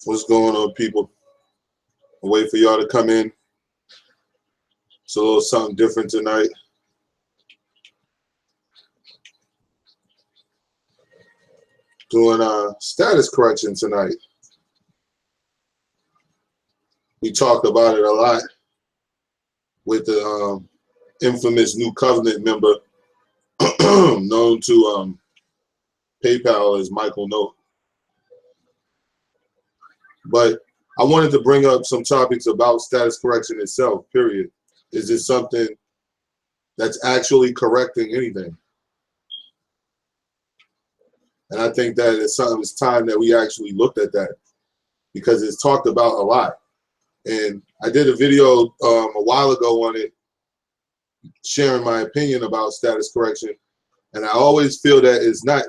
What's going on, people? I'll wait for y'all to come in. It's a little something different tonight. Doing status correction tonight. We talked about it a lot with the infamous New Covenant member known to PayPal as Michael Note. But I wanted to bring up some topics about status correction itself, period. Is it something that's actually correcting anything? And I think that it's time that we actually looked at that, because it's talked about a lot. And I did a video a while ago on it, sharing my opinion about status correction. And I always feel that it's not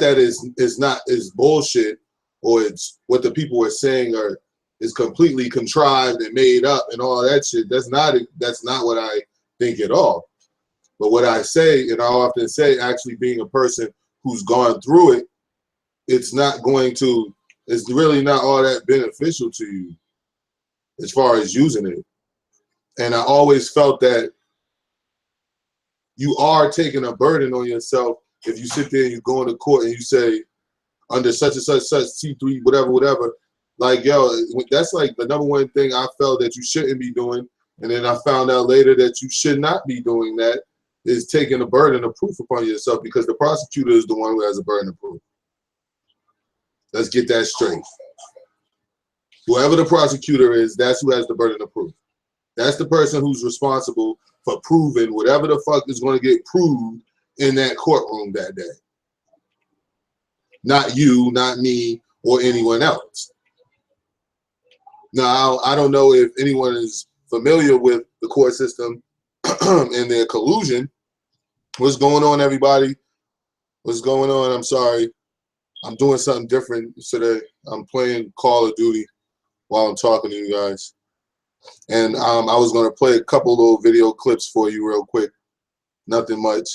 that it's bullshit, or it's what the people are saying is completely contrived and made up and all that shit. That's not what I think at all. But what I say, and I often say, actually being a person who's gone through it, it's really not all that beneficial to you as far as using it. And I always felt that you are taking a burden on yourself if you sit there and you go into court and you say, under such and such C3, whatever, like, yo, that's like the number one thing I felt that you shouldn't be doing. And then I found out later that you should not be doing that, is taking a burden of proof upon yourself, because the prosecutor is the one who has a burden of proof. Let's get that straight. Whoever the prosecutor is, that's who has the burden of proof. That's the person who's responsible for proving whatever the fuck is going to get proved in that courtroom that day. Not you, not me, or anyone else. Now, I don't know if anyone is familiar with the court system and their collusion. What's going on, everybody? What's going on? I'm sorry. I'm doing something different today. I'm playing Call of Duty while I'm talking to you guys. And I was going to play a couple little video clips for you real quick. Nothing much.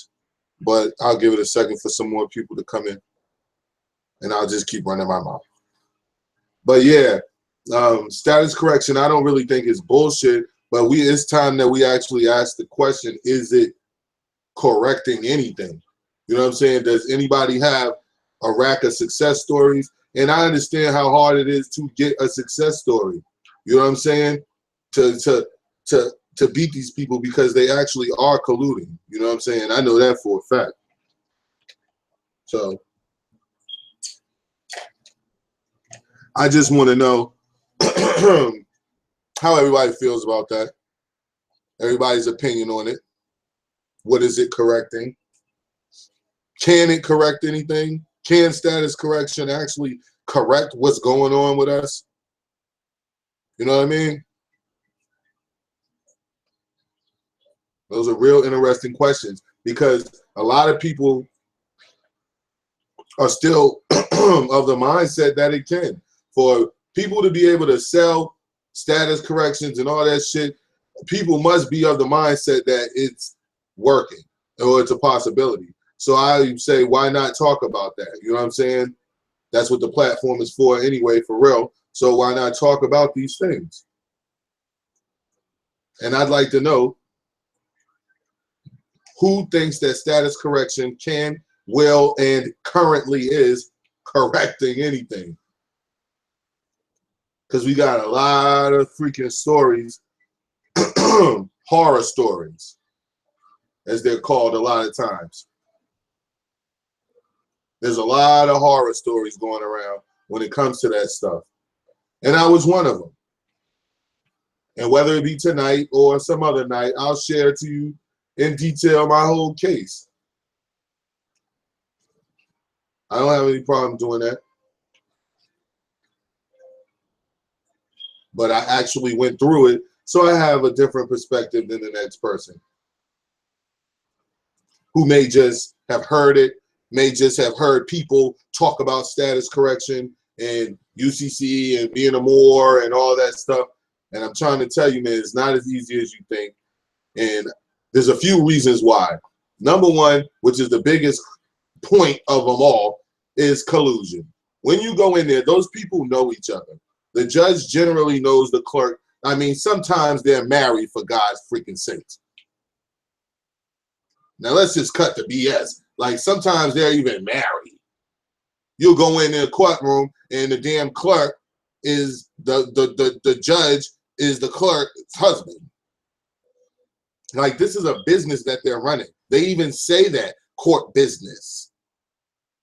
But I'll give it a second for some more people to come in. And I'll just keep running my mouth. But yeah, status correction, I don't really think it's bullshit. But it's time that we actually ask the question, is it correcting anything? You know what I'm saying? Does anybody have a rack of success stories? And I understand how hard it is to get a success story. You know what I'm saying? To beat these people, because they actually are colluding. You know what I'm saying? I know that for a fact. So I just want to know how everybody feels about that. Everybody's opinion on it. What is it correcting? Can it correct anything? Can status correction actually correct what's going on with us? You know what I mean? Those are real interesting questions, because a lot of people are still of the mindset that it can. For people to be able to sell status corrections and all that shit, people must be of the mindset that it's working or it's a possibility. So I say, why not talk about that? You know what I'm saying? That's what the platform is for anyway, for real. So why not talk about these things? And I'd like to know who thinks that status correction can, will, and currently is correcting anything. Because we got a lot of freaking stories, horror stories, as they're called a lot of times. There's a lot of horror stories going around when it comes to that stuff. And I was one of them. And whether it be tonight or some other night, I'll share to you in detail my whole case. I don't have any problem doing that. But I actually went through it, so I have a different perspective than the next person who may just have heard it, may just have heard people talk about status correction and UCC and being a Moor and all that stuff. And I'm trying to tell you, man, it's not as easy as you think. And there's a few reasons why. Number one, which is the biggest point of them all, is collusion. When you go in there, those people know each other. The judge generally knows the clerk. I mean, sometimes they're married, for God's freaking sakes. Now let's just cut the BS. Like sometimes they're even married. You'll go in the courtroom and the damn clerk is the judge is the clerk's husband. Like this is a business that they're running. They even say that, court business.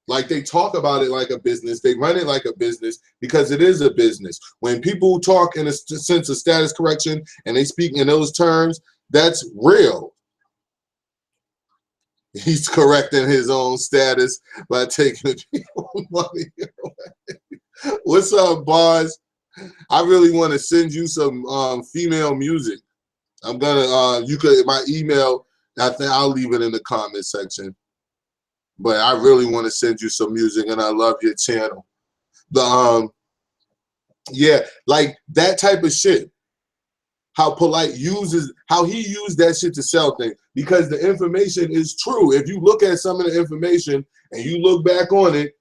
Like they talk about it like a business. They run it like a business because it is a business. When people talk in a sense of status correction and they speak in those terms, that's real. He's correcting his own status by taking people's money away. What's up, Bars? I really want to send you some female music. I'm gonna you could my email, I think I'll leave it in the comment section. But I really want to send you some music and I love your channel. The yeah, like that type of shit. How Polite uses, how he used that shit to sell things, because the information is true. If you look at some of the information and you look back on it,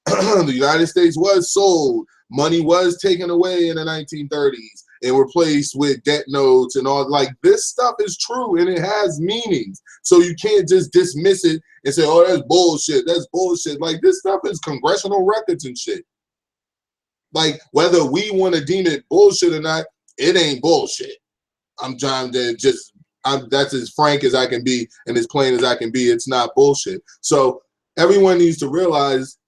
the United States was sold. Money was taken away in the 1930s and replaced with debt notes and all. Like this stuff is true and it has meanings. So you can't just dismiss it and say, oh, that's bullshit. That's bullshit. Like this stuff is congressional records and shit. Like whether we want to deem it bullshit or not, it ain't bullshit. I'm trying to just, that's as frank as I can be and as plain as I can be. It's not bullshit. So everyone needs to realize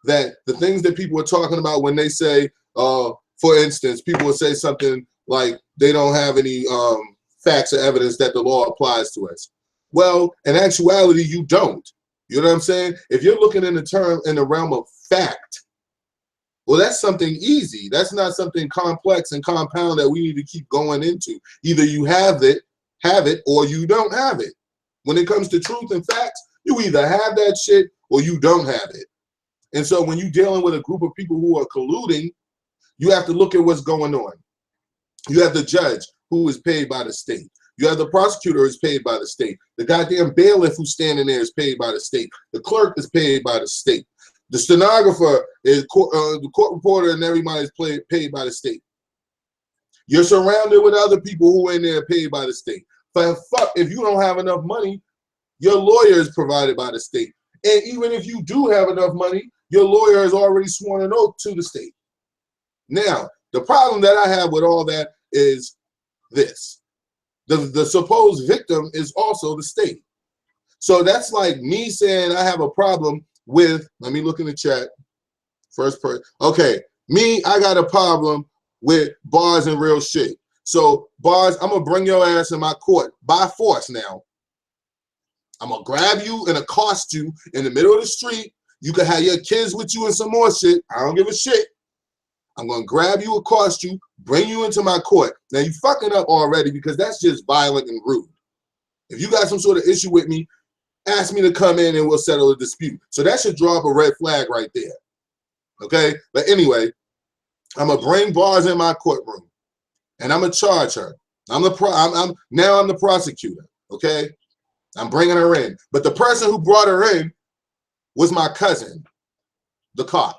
that the things that people are talking about when they say, for instance, people will say something like they don't have any facts or evidence that the law applies to us. Well, in actuality, you don't. You know what I'm saying? If you're looking in the realm of fact, well, that's something easy. That's not something complex and compound that we need to keep going into. Either you have it, or you don't have it. When it comes to truth and facts, you either have that shit or you don't have it. And so when you're dealing with a group of people who are colluding, you have to look at what's going on. You have the judge who is paid by the state. You have the prosecutor who is paid by the state. The goddamn bailiff who's standing there is paid by the state. The clerk is paid by the state. The stenographer is the court reporter, and everybody is paid by the state. You're surrounded with other people who are in there paid by the state. But fuck, if you don't have enough money, your lawyer is provided by the state. And even if you do have enough money, your lawyer has already sworn an oath to the state. Now, the problem that I have with all that is this. The supposed victim is also the state. So that's like me saying I have a problem with, let me look in the chat, first person. Okay, me, I got a problem with Bars and real shit. So Bars, I'm gonna bring your ass in my court by force now. I'm gonna grab you and accost you in the middle of the street. You can have your kids with you and some more shit. I don't give a shit. I'm gonna grab you, accost you, bring you into my court. Now you fucking up already because that's just violent and rude. If you got some sort of issue with me, ask me to come in and we'll settle the dispute. So that should draw up a red flag right there. Okay? But anyway, I'm gonna bring Bars in my courtroom and I'm gonna charge her. I'm the prosecutor. Okay? I'm bringing her in. But the person who brought her in was my cousin, the cop.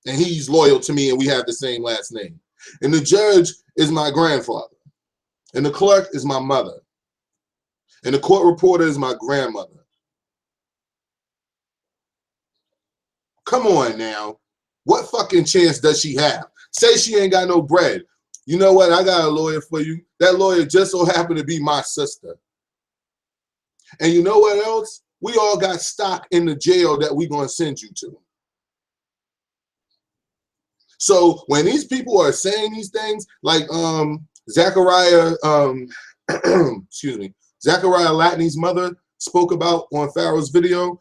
And he's loyal to me and we have the same last name. And the judge is my grandfather. And the clerk is my mother. And the court reporter is my grandmother. Come on now. What fucking chance does she have? Say she ain't got no bread. You know what? I got a lawyer for you. That lawyer just so happened to be my sister. And you know what else? We all got stock in the jail that we're going to send you to. So when these people are saying these things, like Zachariah, excuse me, Zachariah Latney's mother spoke about on Pharaoh's video,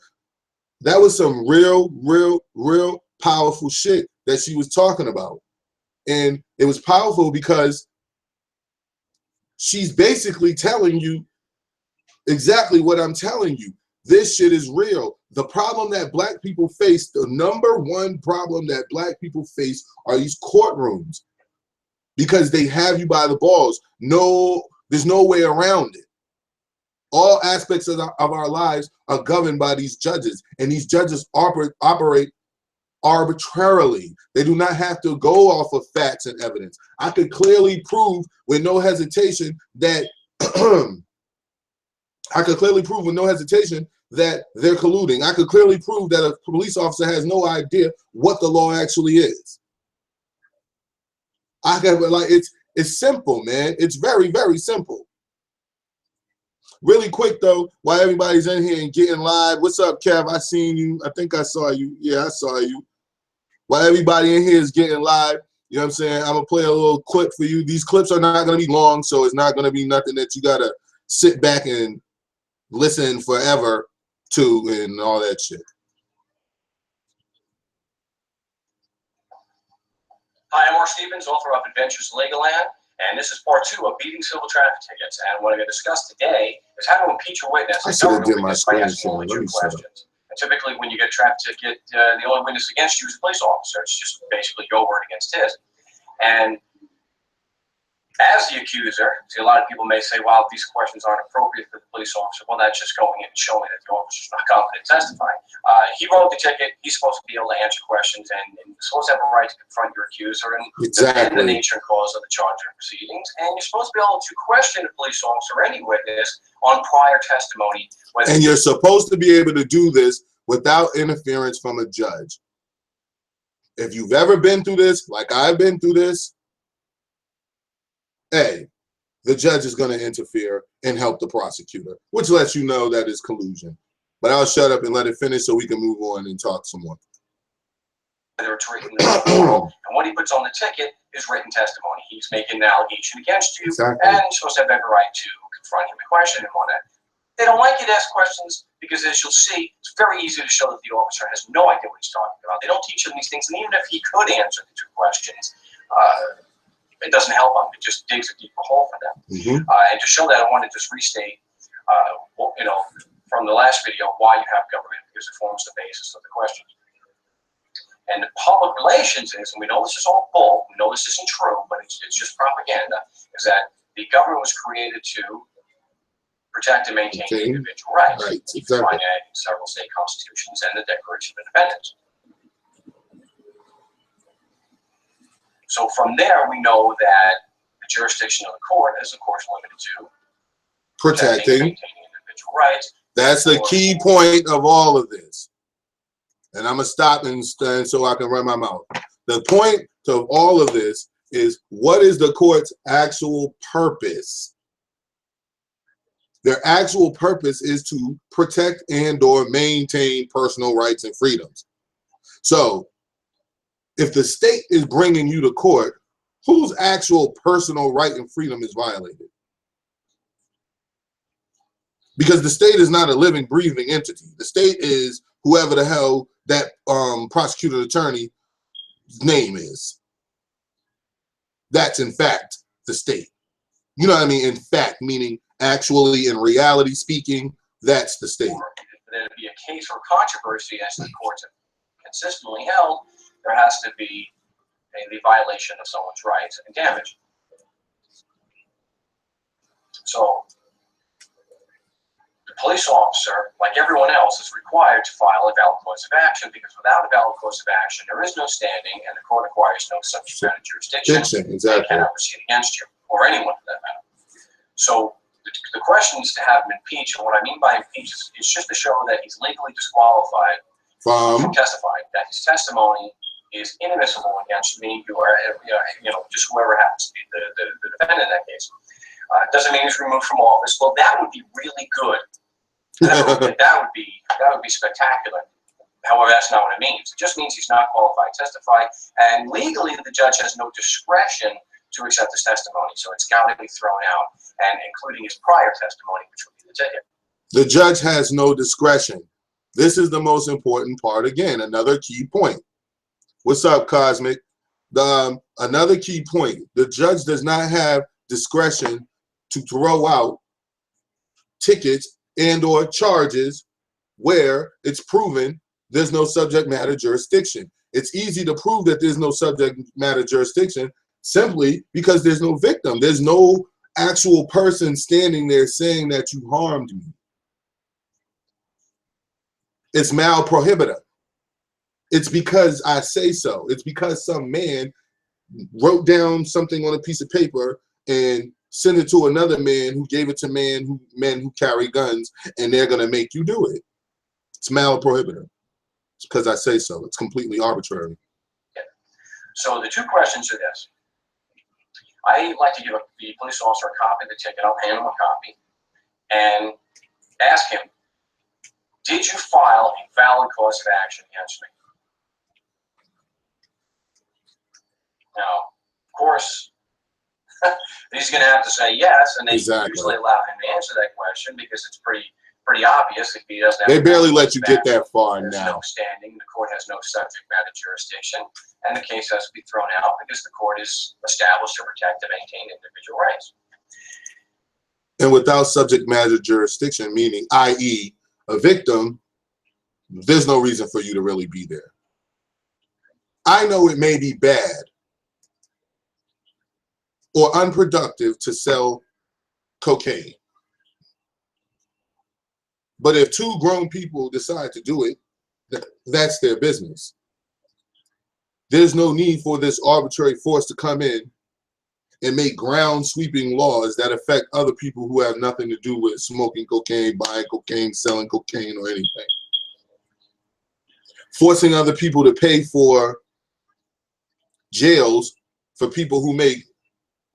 that was some real powerful shit that she was talking about. And it was powerful because she's basically telling you exactly what I'm telling you. This shit is real. The problem that black people face, the number one problem that black people face are these courtrooms, because they have you by the balls. No, there's no way around it. All aspects of our lives are governed by these judges, and these judges operate arbitrarily. They do not have to go off of facts and evidence. I could clearly prove with no hesitation that that they're colluding. I could clearly prove that a police officer has no idea what the law actually is. It's simple, man. It's very, very simple. Really quick though, while everybody's in here and getting live, what's up, Kev? I seen you. I think I saw you. Yeah, I saw you. While everybody in here is getting live, you know what I'm saying? I'm gonna play a little clip for you. These clips are not gonna be long, so it's not gonna be nothing that you gotta sit back and listen forever to and all that shit. Hi, I'm Mark Stevens, author of Adventures in Legoland, and this is part 2 of beating civil traffic tickets. And what I'm going to discuss today is how to impeach a witness. I should have did my screen share. Let me set up. And typically, when you get a traffic ticket, the only witness against you is a police officer. It's just basically your word against his. And as the accuser, see, a lot of people may say, well, these questions aren't appropriate for the police officer. Well, that's just going in and showing that the officer's not competent testifying. He wrote the ticket. He's supposed to be able to answer questions, and you're supposed to have a right to confront your accuser and defend the nature and cause of the charge or proceedings. And you're supposed to be able to question a police officer or any witness on prior testimony. And you're supposed to be able to do this without interference from a judge. If you've ever been through this, like I've been through this, hey, the judge is going to interfere and help the prosecutor, which lets you know that it's collusion. But I'll shut up and let it finish so we can move on and talk some more. And what he puts on the ticket is written testimony. He's making an allegation against you, and you're supposed to have every right to confront him and question him on it. They don't like you to ask questions because, as you'll see, it's very easy to show that the officer has no idea what he's talking about. They don't teach him these things, and even if he could answer the 2 questions, it doesn't help them. It just digs a deeper hole for them. And to show that, I want to just restate, from the last video, why you have government, because it forms the basis of the questions. And the public relations is, and we know this is all bull, we know this isn't true, but it's just propaganda, is that the government was created to protect and maintain individual rights. Right, you can find that in several state constitutions and the Declaration of Independence. So from there, we know that the jurisdiction of the court is, of course, limited to protecting and maintaining individual rights. That's the key point of all of this. And I'm going to stop and stand so I can run my mouth. The point of all of this is, what is the court's actual purpose? Their actual purpose is to protect and or maintain personal rights and freedoms. So if the state is bringing you to court, whose actual personal right and freedom is violated? Because the state is not a living, breathing entity. The state is whoever the hell that prosecutor attorney's name is. That's in fact the state. You know what I mean? In fact, meaning actually, in reality speaking, that's the state. For there to be a case or controversy, as the courts have consistently held, there has to be the violation of someone's rights and damage. So the police officer, like everyone else, is required to file a valid cause of action, because without a valid cause of action, there is no standing, and the court acquires no subject matter jurisdiction. Exactly. They cannot proceed against you, or anyone for that matter. So the question is to have him impeached, and what I mean by impeach is just to show that he's legally disqualified from testifying, that his testimony is inadmissible against me, or just whoever happens to be the defendant in that case. Doesn't mean he's removed from office. Well, that would be really good. That would be spectacular. However, that's not what it means. It just means he's not qualified to testify, and legally the judge has no discretion to accept his testimony. So it's got to be thrown out, and including his prior testimony, which would be the ticket. The judge has no discretion. This is the most important part. Again, another key point. What's up, Cosmic? Another key point. The judge does not have discretion to throw out tickets and or charges where it's proven there's no subject matter jurisdiction. It's easy to prove that there's no subject matter jurisdiction simply because there's no victim. There's no actual person standing there saying that you harmed me. It's mal prohibita. It's because I say so. It's because some man wrote down something on a piece of paper and sent it to another man who gave it to men who carry guns, and they're gonna make you do it. It's mal prohibita. It's because I say so. It's completely arbitrary. Yeah. So the two questions are this. I like to give the police officer a copy of the ticket. I'll hand him a copy and ask him, did you file a valid cause of action against me? Now, of course, he's going to have to say yes, and they usually allow him to answer that question because it's pretty obvious if he doesn't have. They barely let you get that far now. There's no standing. The court has no subject matter jurisdiction, and the case has to be thrown out because the court is established to protect and maintain individual rights. And without subject matter jurisdiction, meaning i.e. a victim, there's no reason for you to really be there. I know it may be bad or unproductive to sell cocaine. But if two grown people decide to do it, that's their business. There's no need for this arbitrary force to come in and make ground sweeping laws that affect other people who have nothing to do with smoking cocaine, buying cocaine, selling cocaine, or anything. Forcing other people to pay for jails for people who make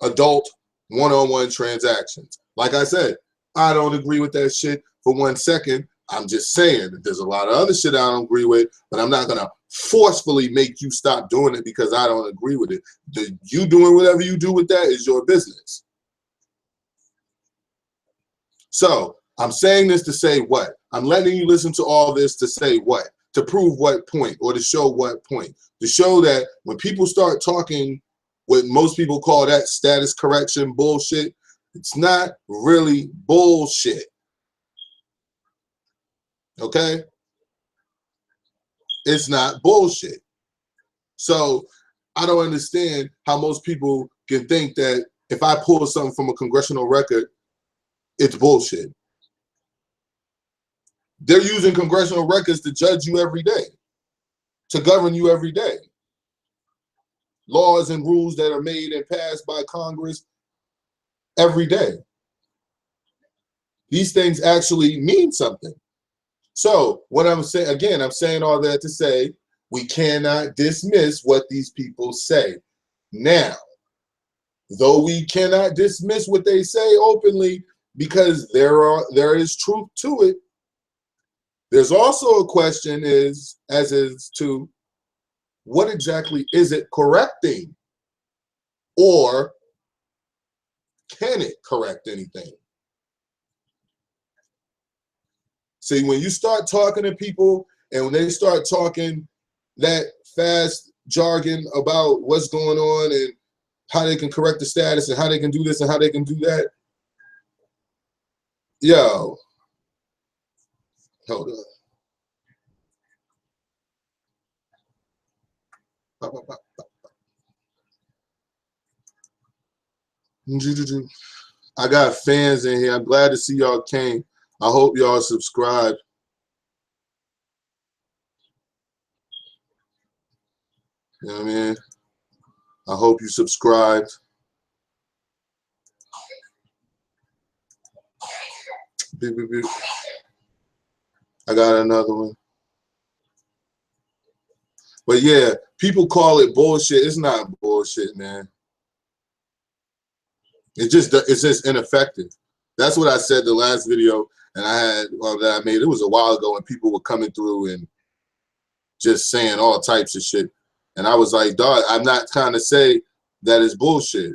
adult one-on-one transactions. Like I said, I don't agree with that shit for 1 second. I'm just saying that there's a lot of other shit I don't agree with, but I'm not gonna forcefully make you stop doing it because I don't agree with it. You doing whatever you do with that is your business. So I'm saying this to say what? I'm letting you listen to all this to say what? To prove what point, or to show what point? To show that when people start talking what most people call that status correction bullshit, it's not really bullshit. Okay? It's not bullshit. So I don't understand how most people can think that if I pull something from a congressional record, it's bullshit. They're using congressional records to judge you every day, to govern you every day. Laws and rules that are made and passed by Congress every day. These things actually mean something. So what I'm saying, again, I'm saying all that to say we cannot dismiss what these people say. Now, though we cannot dismiss what they say openly because there is truth to it, there's also a question as to what exactly is it correcting, or can it correct anything? See, when you start talking to people and when they start talking that fast jargon about what's going on and how they can correct the status and how they can do this and how they can do that, yo, hold on. I got fans in here. I'm glad to see y'all came. I hope y'all subscribe. You know what I mean? I hope you subscribed. Beep, beep, beep. I got another one. But yeah, people call it bullshit. It's not bullshit, man. It's just ineffective. That's what I said the last video and I had that I made. It was a while ago, and people were coming through and just saying all types of shit. And I was like, dog, I'm not trying to say that it's bullshit.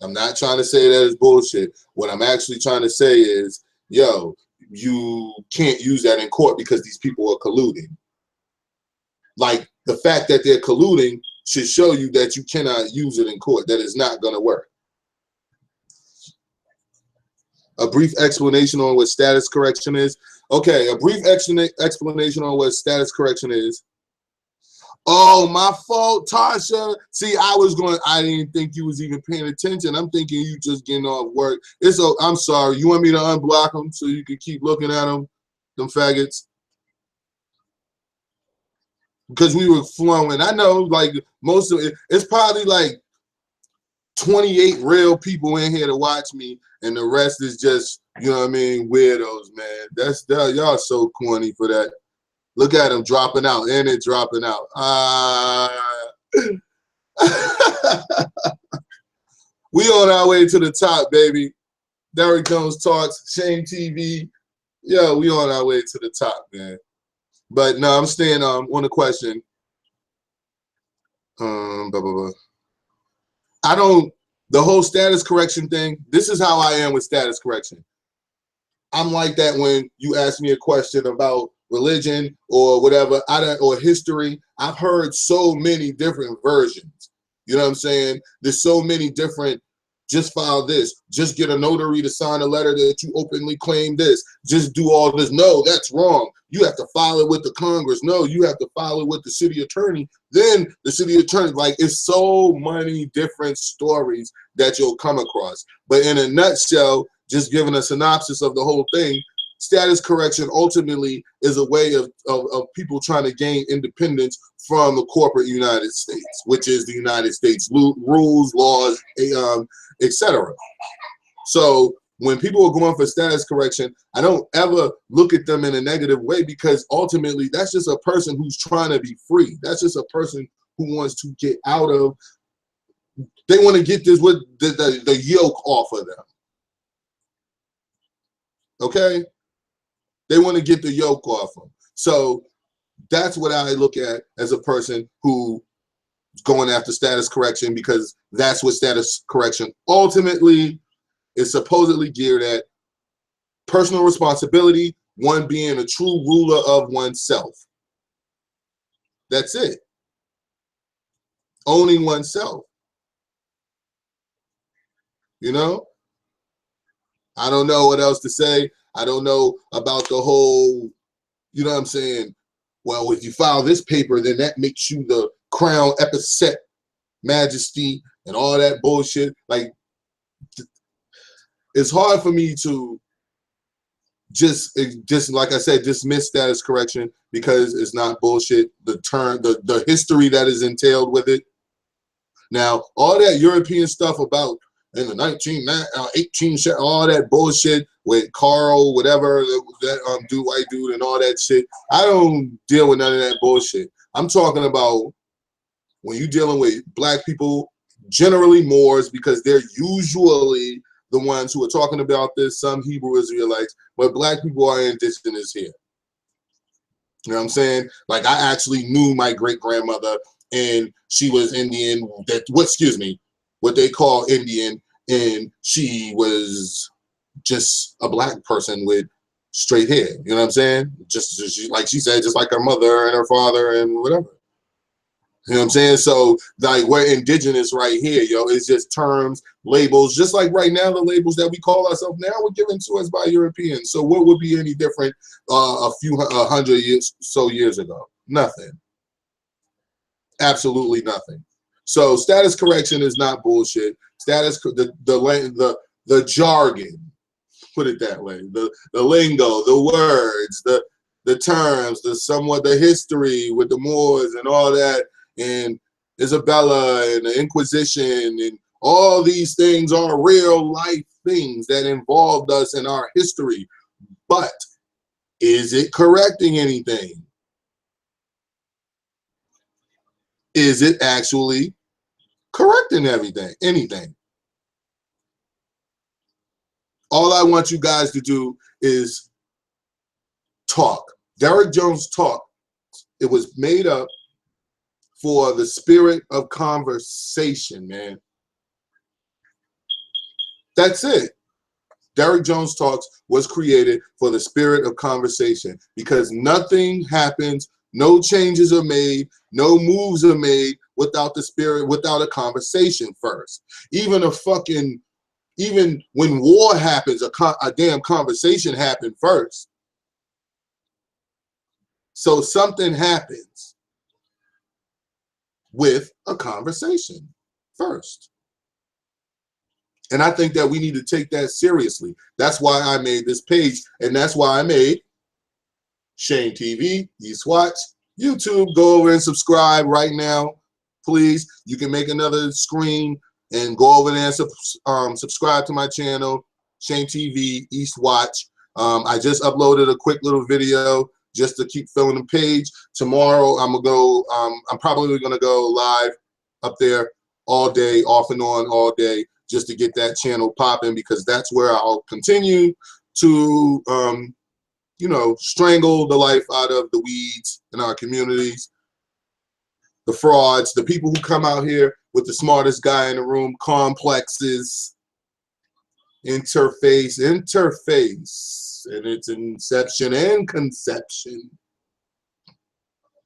I'm not trying to say that it's bullshit. What I'm actually trying to say is, yo, you can't use that in court because these people are colluding. Like, the fact that they're colluding should show you that you cannot use it in court, that it's not going to work. A brief explanation on what status correction is. Okay, a brief explanation on what status correction is. Oh, my fault, Tasha. See, I didn't think you was even paying attention. I'm thinking you just getting off work. I'm sorry. You want me to unblock them so you can keep looking at them faggots? Because we were flowing. I know, like, most of it, it's probably like 28 real people in here to watch me, and the rest is just, you know what I mean, weirdos, man. Y'all so corny for that. Look at them dropping out, and it dropping out. We on our way to the top, baby. Derrick Jones Talks, Shame TV. Yo, we on our way to the top, man. But no, I'm staying on the question. The whole status correction thing, this is how I am with status correction. I'm like that when you ask me a question about religion or whatever, or history. I've heard so many different versions. You know what I'm saying? There's so many different, just file this, just get a notary to sign a letter that you openly claim this, just do all this. No, that's wrong. You have to file it with the Congress. No, you have to file it with the city attorney. Then the city attorney, like, it's so many different stories that you'll come across. But in a nutshell, just giving a synopsis of the whole thing, status correction ultimately is a way of people trying to gain independence from the corporate United States, which is the United States rules, laws, etc. So when people are going for status correction, I don't ever look at them in a negative way, because ultimately that's just a person who's trying to be free. That's just a person who wants to get out of, they want to get this with the yoke off of them. Okay? They want to get the yoke off them. So that's what I look at as a person who is going after status correction, because that's what status correction ultimately is supposedly geared at. Personal responsibility, one being a true ruler of oneself. That's it. Owning oneself. You know? I don't know what else to say. I don't know about the whole, you know what I'm saying? Well, if you file this paper, then that makes you the crown epicet majesty and all that bullshit. Like, it's hard for me to just like I said, dismiss status correction, because it's not bullshit. The history that is entailed with it. Now, all that European stuff about in the 18, all that bullshit with Carl, whatever, that white dude and all that shit, I don't deal with none of that bullshit. I'm talking about when you're dealing with black people, generally Moors, because they're usually the ones who are talking about this, some Hebrew Israelites, but black people are indigenous here. You know what I'm saying? Like, I actually knew my great-grandmother, and she was Indian, what they call Indian, and she was just a black person with straight hair. You know what I'm saying? Just like she said, just like her mother and her father and whatever. You know what I'm saying? So, like, we're indigenous right here, yo. It's just terms, labels, just like right now, the labels that we call ourselves now were given to us by Europeans. So what would be any different a few hundred years ago? Nothing. Absolutely nothing. So status correction is not bullshit. The jargon, put it that way, the lingo, the words, the terms, the history with the Moors and all that, and Isabella and the Inquisition, and all these things are real life things that involved us in our history. But is it correcting anything? Is it actually correcting anything? All I want you guys to do is talk. Derrick Jones Talk. It was made up for the spirit of conversation, man. That's it. Derrick Jones Talks was created for the spirit of conversation, because nothing happens, no changes are made, no moves are made without the spirit, without a conversation first. Even a fucking even when war happens, a damn conversation happened first. So something happens with a conversation first. And I think that we need to take that seriously. That's why I made this page, and that's why I made Shane TV, East Watch, YouTube. Go over and subscribe right now, please. You can make another screen and go over there and subscribe to my channel, Shane TV, East Watch. I just uploaded a quick little video just to keep filling the page. Tomorrow I'm gonna go. I'm probably gonna go live up there all day, off and on all day, just to get that channel popping, because that's where I'll continue to, you know, strangle the life out of the weeds in our communities, the frauds, the people who come out here with the smartest guy in the room, complexes, interface, and its inception and conception.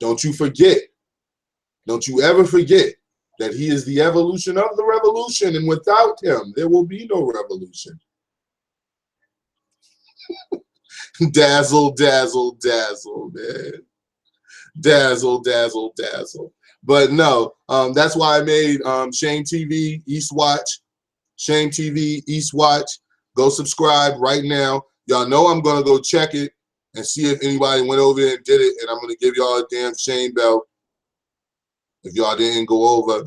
Don't you forget, don't you ever forget that he is the evolution of the revolution, and without him, there will be no revolution. Dazzle, dazzle, dazzle, man. Dazzle, dazzle, dazzle. But no, that's why I made Shane TV, East Watch. Shane TV, East Watch. Go subscribe right now. Y'all know I'm going to go check it and see if anybody went over there and did it, and I'm going to give y'all a damn Shane belt. If y'all didn't go over,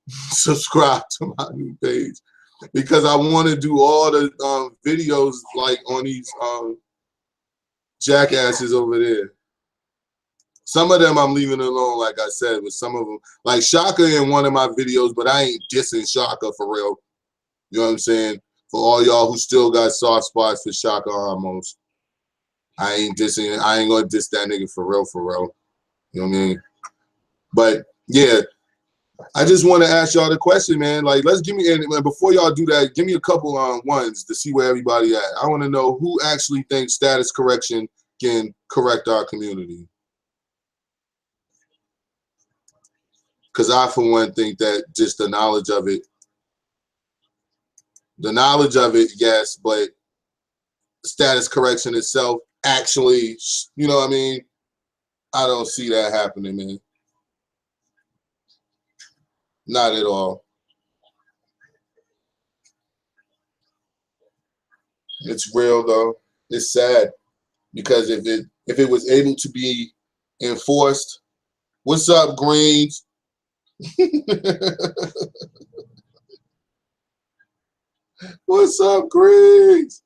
subscribe to my new page, because I want to do all the videos like on these jackasses over there. Some of them I'm leaving alone, like I said, but some of them, like Shaka in one of my videos, but I ain't dissing Shaka for real. You know what I'm saying? For all y'all who still got soft spots for Shaka almost, I ain't dissing. I ain't gonna diss that nigga for real, for real. You know what I mean? But yeah, I just want to ask y'all the question, man. Like, let's give me, and before y'all do that, give me a couple ones to see where everybody at. I want to know who actually thinks status correction can correct our community. Because I, for one, think that just the knowledge of it, yes, but status correction itself, actually, you know what I mean? I don't see that happening, man. Not at all. It's real though. It's sad, because if it was able to be enforced, what's up, Greens? What's up, Greens?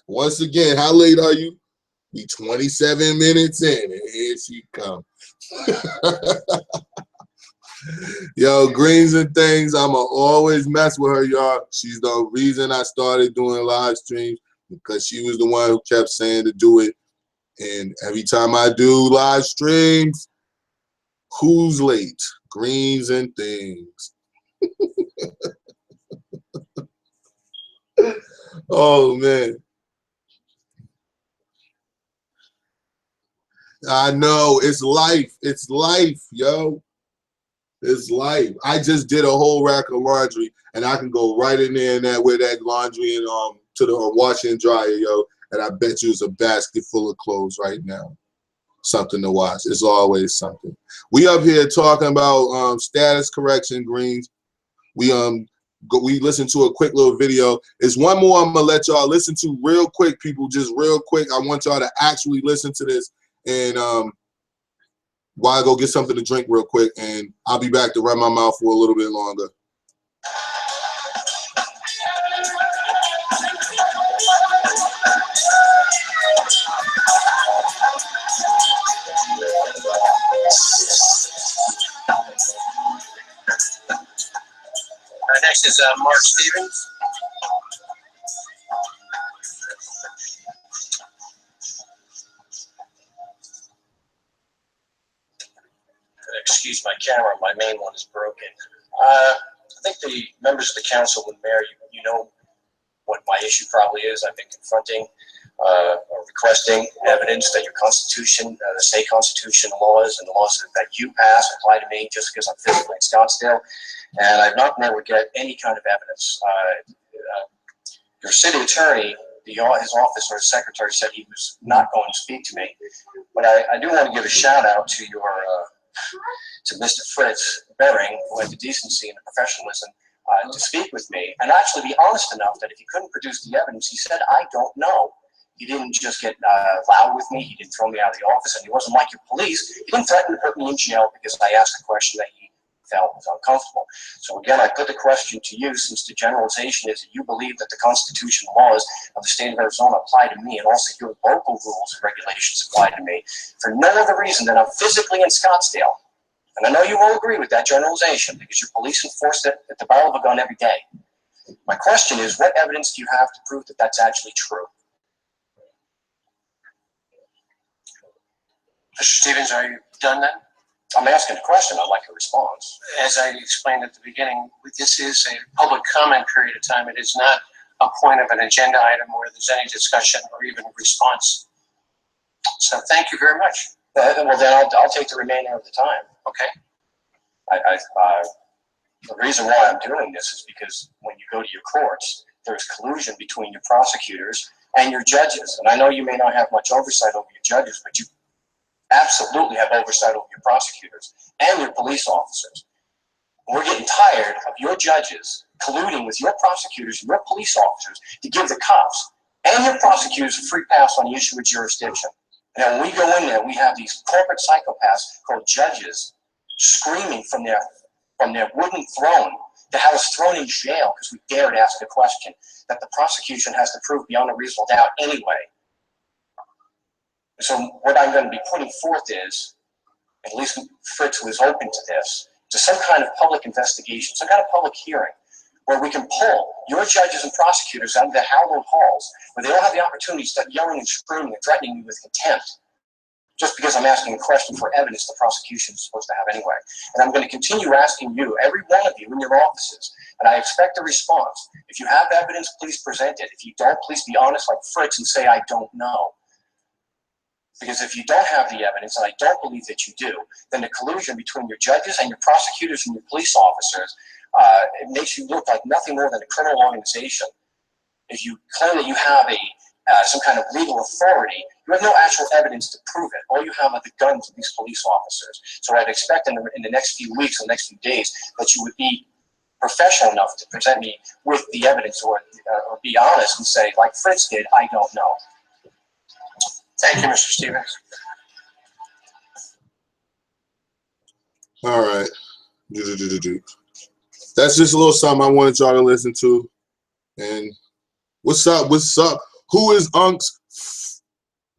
Once again, how late are you? We 27 minutes in, and here she comes. Yo, Greens and things, I'ma always mess with her, y'all. She's the reason I started doing live streams, because she was the one who kept saying to do it. And every time I do live streams, who's late? Greens and things. Oh, man. I know. It's life. It's life, yo. It's life. I just did a whole rack of laundry, and I can go right in there and wear that laundry and to the washer and dryer, yo. And I bet you it's a basket full of clothes right now. Something to watch. It's always something. We up here talking about status correction, Greens. We listened to a quick little video. There's one more I'm gonna let y'all listen to real quick, people. Just real quick. I want y'all to actually listen to this. And while I go get something to drink real quick, and I'll be back to run my mouth for a little bit longer. Next is Mark Stevens. Excuse my camera, my main one is broken. I think the members of the council and mayor, you know what my issue probably is. I've been confronting or requesting evidence that your constitution, the state constitution laws and the laws that you pass apply to me just because I'm physically in Scottsdale. and I've not been able to get any kind of evidence. Your city attorney, his office or his secretary said he was not going to speak to me, but I do want to give a shout out to to Mr. Fritz Bering, who had the decency and the professionalism to speak with me and actually be honest enough that if he couldn't produce the evidence, he said, I don't know. He didn't just get loud with me. He didn't throw me out of the office, and he wasn't like your police. He didn't threaten to put me in jail because I asked a question that he felt was uncomfortable. So again, I put the question to you, since the generalization is that you believe that the constitutional laws of the state of Arizona apply to me, and also your local rules and regulations apply to me, for no other reason than I'm physically in Scottsdale. And I know you won't agree with that generalization because your police enforce it at the barrel of a gun every day. My question is, what evidence do you have to prove that that's actually true? Mr. Stevens, are you done then? I'm asking a question. I'd like a response. As I explained at the beginning, this is a public comment period of time. It is not a point of an agenda item where there's any discussion or even a response. So thank you very much. Well, then I'll take the remainder of the time. Okay. The reason why I'm doing this is because when you go to your courts, there's collusion between your prosecutors and your judges. And I know you may not have much oversight over your judges, but you absolutely have oversight over your prosecutors and your police officers. We're getting tired of your judges colluding with your prosecutors and your police officers to give the cops and your prosecutors a free pass on the issue of jurisdiction. And when we go in there, we have these corporate psychopaths called judges screaming from their wooden throne to have us thrown in jail because we dared ask a question that the prosecution has to prove beyond a reasonable doubt anyway. So what I'm going to be putting forth is, at least Fritz was open to this, to some kind of public investigation, some kind of public hearing, where we can pull your judges and prosecutors out of the hallowed halls, where they don't have the opportunity to start yelling and screaming and threatening me with contempt, just because I'm asking a question for evidence the prosecution is supposed to have anyway. And I'm going to continue asking you, every one of you in your offices, and I expect a response. If you have evidence, please present it. If you don't, please be honest like Fritz and say, I don't know. Because if you don't have the evidence, and I don't believe that you do, then the collusion between your judges and your prosecutors and your police officers, it makes you look like nothing more than a criminal organization. If you claim that you have some kind of legal authority, you have no actual evidence to prove it. All you have are the guns of these police officers. So I'd expect in the next few weeks, the next few days, that you would be professional enough to present me with the evidence or be honest and say, like Fritz did, I don't know. Thank you, Mr. Stevens. All right. That's just a little something I wanted y'all to listen to. And what's up? What's up? Who is Unc's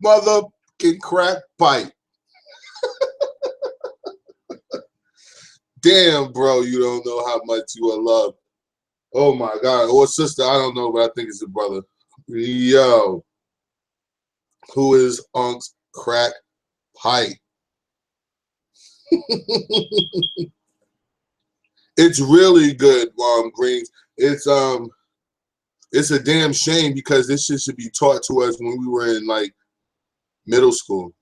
motherfucking crack pipe? Damn, bro, you don't know how much you are loved. Oh my God. Or sister, I don't know, but I think it's a brother. Yo. Who is Unc's crack pipe? It's really good, Greens. It's a damn shame because this shit should be taught to us when we were in like middle school.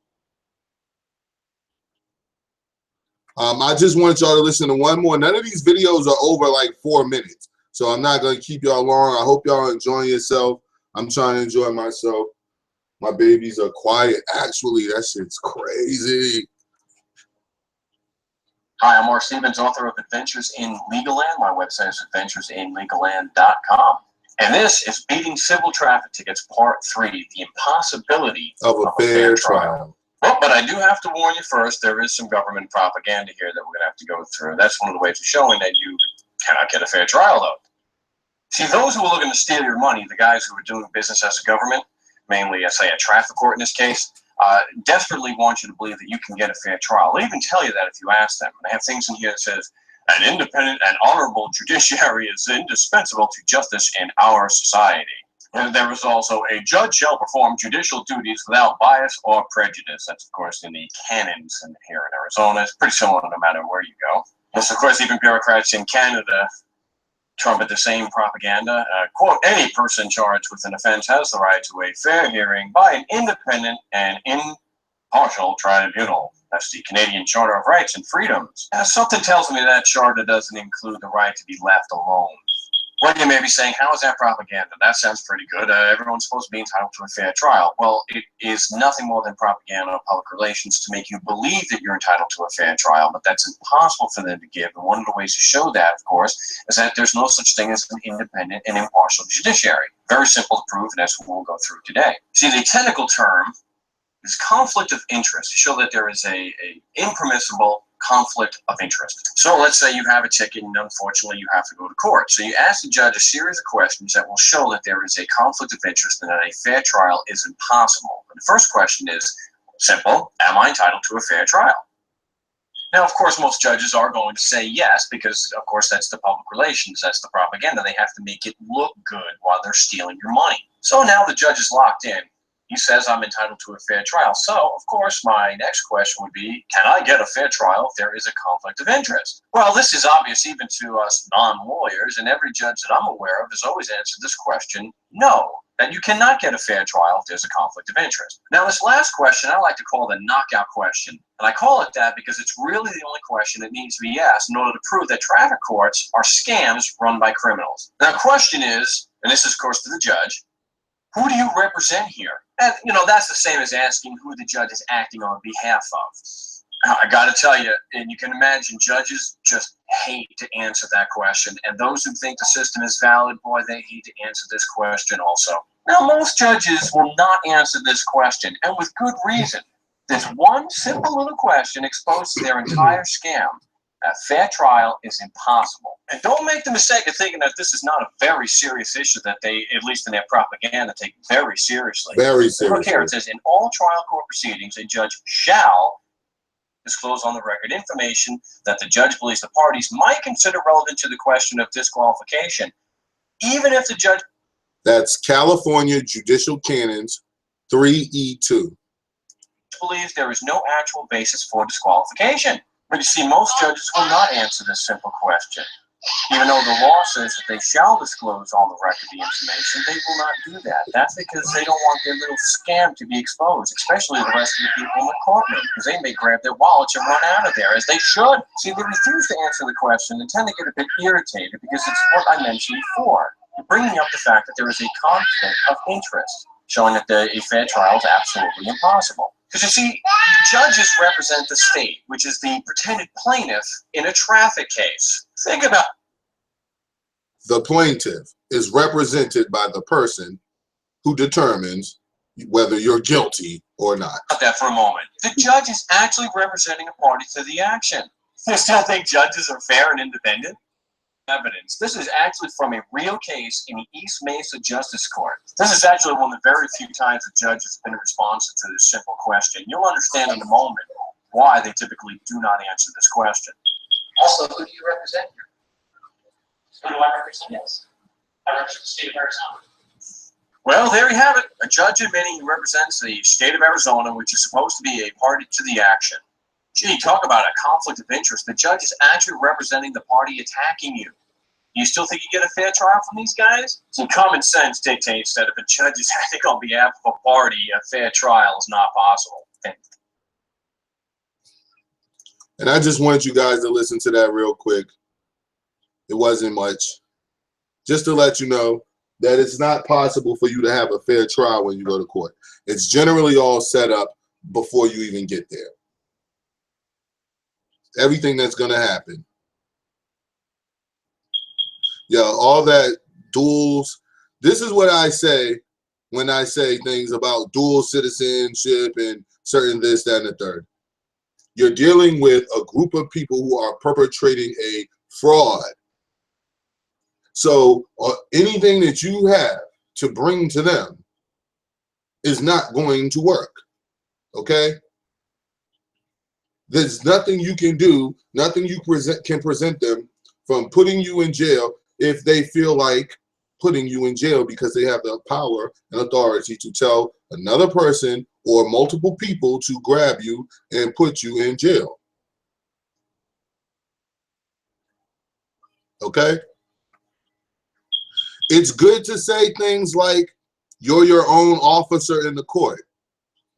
I just want y'all to listen to one more. None of these videos are over like 4 minutes, so I'm not gonna keep y'all long. I hope y'all enjoying yourself. I'm trying to enjoy myself. My babies are quiet. Actually, that shit's crazy. Hi, I'm Mark Stevens, author of Adventures in Legal Land. My website is adventuresinlegalland.com. And this is Beating Civil Traffic Tickets, Part 3, The Impossibility of a Fair Trial. Well, but I do have to warn you first, there is some government propaganda here that we're going to have to go through. That's one of the ways of showing that you cannot get a fair trial, though. See, those who are looking to steal your money, the guys who are doing business as a government, mainly, say, a traffic court in this case, desperately want you to believe that you can get a fair trial. They'll even tell you that if you ask them. And they have things in here that says, an independent and honorable judiciary is indispensable to justice in our society. And there is also a judge shall perform judicial duties without bias or prejudice. That's, of course, in the canons here in Arizona. It's pretty similar no matter where you go. Yes, of course, even bureaucrats in Canada trumpet the same propaganda. Quote, any person charged with an offense has the right to a fair hearing by an independent and impartial tribunal. That's the Canadian Charter of Rights and Freedoms. Something tells me that charter doesn't include the right to be left alone. Well, you may be saying, how is that propaganda? That sounds pretty good. Everyone's supposed to be entitled to a fair trial. Well, it is nothing more than propaganda or public relations to make you believe that you're entitled to a fair trial, but that's impossible for them to give. And one of the ways to show that, of course, is that there's no such thing as an independent and impartial judiciary. Very simple to prove, and that's what we'll go through today. See, the technical term is conflict of interest, to show that there is a impermissible conflict of interest. So let's say you have a ticket and unfortunately you have to go to court. So you ask the judge a series of questions that will show that there is a conflict of interest and that a fair trial is impossible. And the first question is simple: am I entitled to a fair trial? Now, of course, most judges are going to say yes, because of course that's the public relations, that's the propaganda. They have to make it look good while they're stealing your money. So now the judge is locked in. He says I'm entitled to a fair trial. So, of course, my next question would be, can I get a fair trial if there is a conflict of interest? Well, this is obvious even to us non-lawyers, and every judge that I'm aware of has always answered this question, no, that you cannot get a fair trial if there's a conflict of interest. Now, this last question I like to call the knockout question, and I call it that because it's really the only question that needs to be asked in order to prove that traffic courts are scams run by criminals. Now, the question is, and this is, of course, to the judge, who do you represent here? And, that's the same as asking who the judge is acting on behalf of. I got to tell you, and you can imagine, judges just hate to answer that question. And those who think the system is valid, boy, they hate to answer this question also. Now, most judges will not answer this question, and with good reason. This one simple little question exposes their entire scam. A fair trial is impossible. And don't make the mistake of thinking that this is not a very serious issue that they, at least in their propaganda, take very seriously. Very seriously. Look here, it says, in all trial court proceedings, a judge shall disclose on the record information that the judge believes the parties might consider relevant to the question of disqualification, even if the judge... That's California Judicial Canons 3E2. ...believes there is no actual basis for disqualification. But you see, most judges will not answer this simple question. Even though the law says that they shall disclose on the record the information, they will not do that. That's because they don't want their little scam to be exposed, especially the rest of the people in the courtroom, because they may grab their wallets and run out of there, as they should. See, they refuse to answer the question and tend to get a bit irritated because it's what I mentioned before, bringing up the fact that there is a conflict of interest, showing that a fair trial is absolutely impossible. Because you see, judges represent the state, which is the pretended plaintiff in a traffic case. Think about the plaintiff is represented by the person who determines whether you're guilty or not. That for a moment. The judge is actually representing a party to the action. You still think judges are fair and independent? Evidence. This is actually from a real case in the East Mesa Justice Court. This is actually one of the very few times a judge has been responsive to this simple question. You'll understand in a moment why they typically do not answer this question. Also, who do you represent here? Who do I represent? Yes. I represent the state of Arizona. Well, there you have it. A judge admitting he represents the state of Arizona, which is supposed to be a party to the action. Gee, talk about a conflict of interest. The judge is actually representing the party attacking you. You still think you get a fair trial from these guys? See, common sense dictates that if a judge is acting on behalf of a party, a fair trial is not possible. And I just wanted you guys to listen to that real quick. It wasn't much. Just to let you know that it's not possible for you to have a fair trial when you go to court. It's generally all set up before you even get there. Everything that's going to happen. Yeah, all that duals. This is what I say when I say things about dual citizenship and certain this, that, and the third. You're dealing with a group of people who are perpetrating a fraud. So anything that you have to bring to them is not going to work. Okay? There's nothing you can do, nothing you can present them from putting you in jail if they feel like putting you in jail because they have the power and authority to tell another person or multiple people to grab you and put you in jail. Okay? It's good to say things like you're your own officer in the court.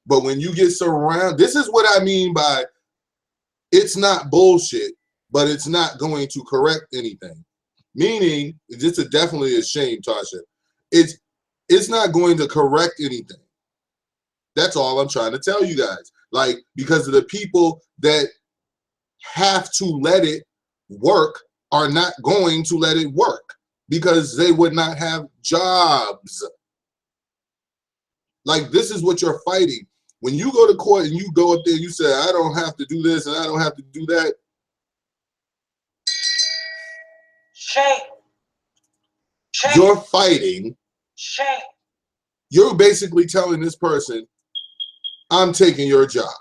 But when you get surrounded, this is what I mean by it's not bullshit, but it's not going to correct anything. Meaning, this is definitely a shame, Tasha. It's not going to correct anything. That's all I'm trying to tell you guys. Like, because of the people that have to let it work are not going to let it work because they would not have jobs. Like, this is what you're fighting. When you go to court and you go up there, you say, I don't have to do this and I don't have to do that. Shame. Shame. You're fighting. Shame. You're basically telling this person, I'm taking your job.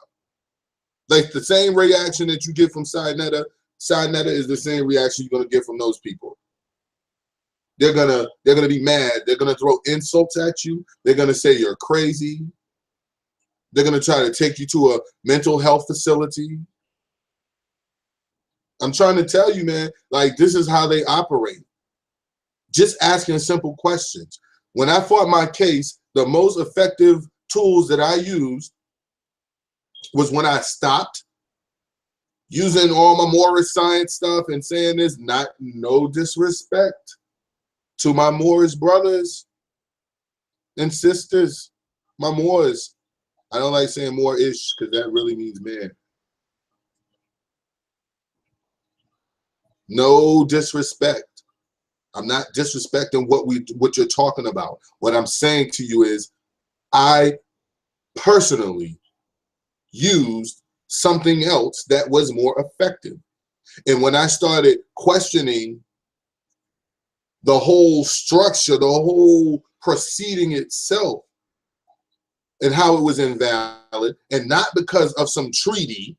Like the same reaction that you get from Sinetta is the same reaction you're gonna get from those people. They're gonna be mad. They're gonna throw insults at you. They're gonna say you're crazy. They're gonna try to take you to a mental health facility. I'm trying to tell you, man, like this is how they operate. Just asking simple questions. When I fought my case, the most effective tools that I used was when I stopped using all my Morris science stuff and saying this, no disrespect to my Morris brothers and sisters, my Moors. I don't like saying Moorish because that really means man. No disrespect. I'm not disrespecting what you're talking about. What I'm saying to you is I personally used something else that was more effective. And when I started questioning the whole structure, the whole proceeding itself, and how it was invalid, and not because of some treaty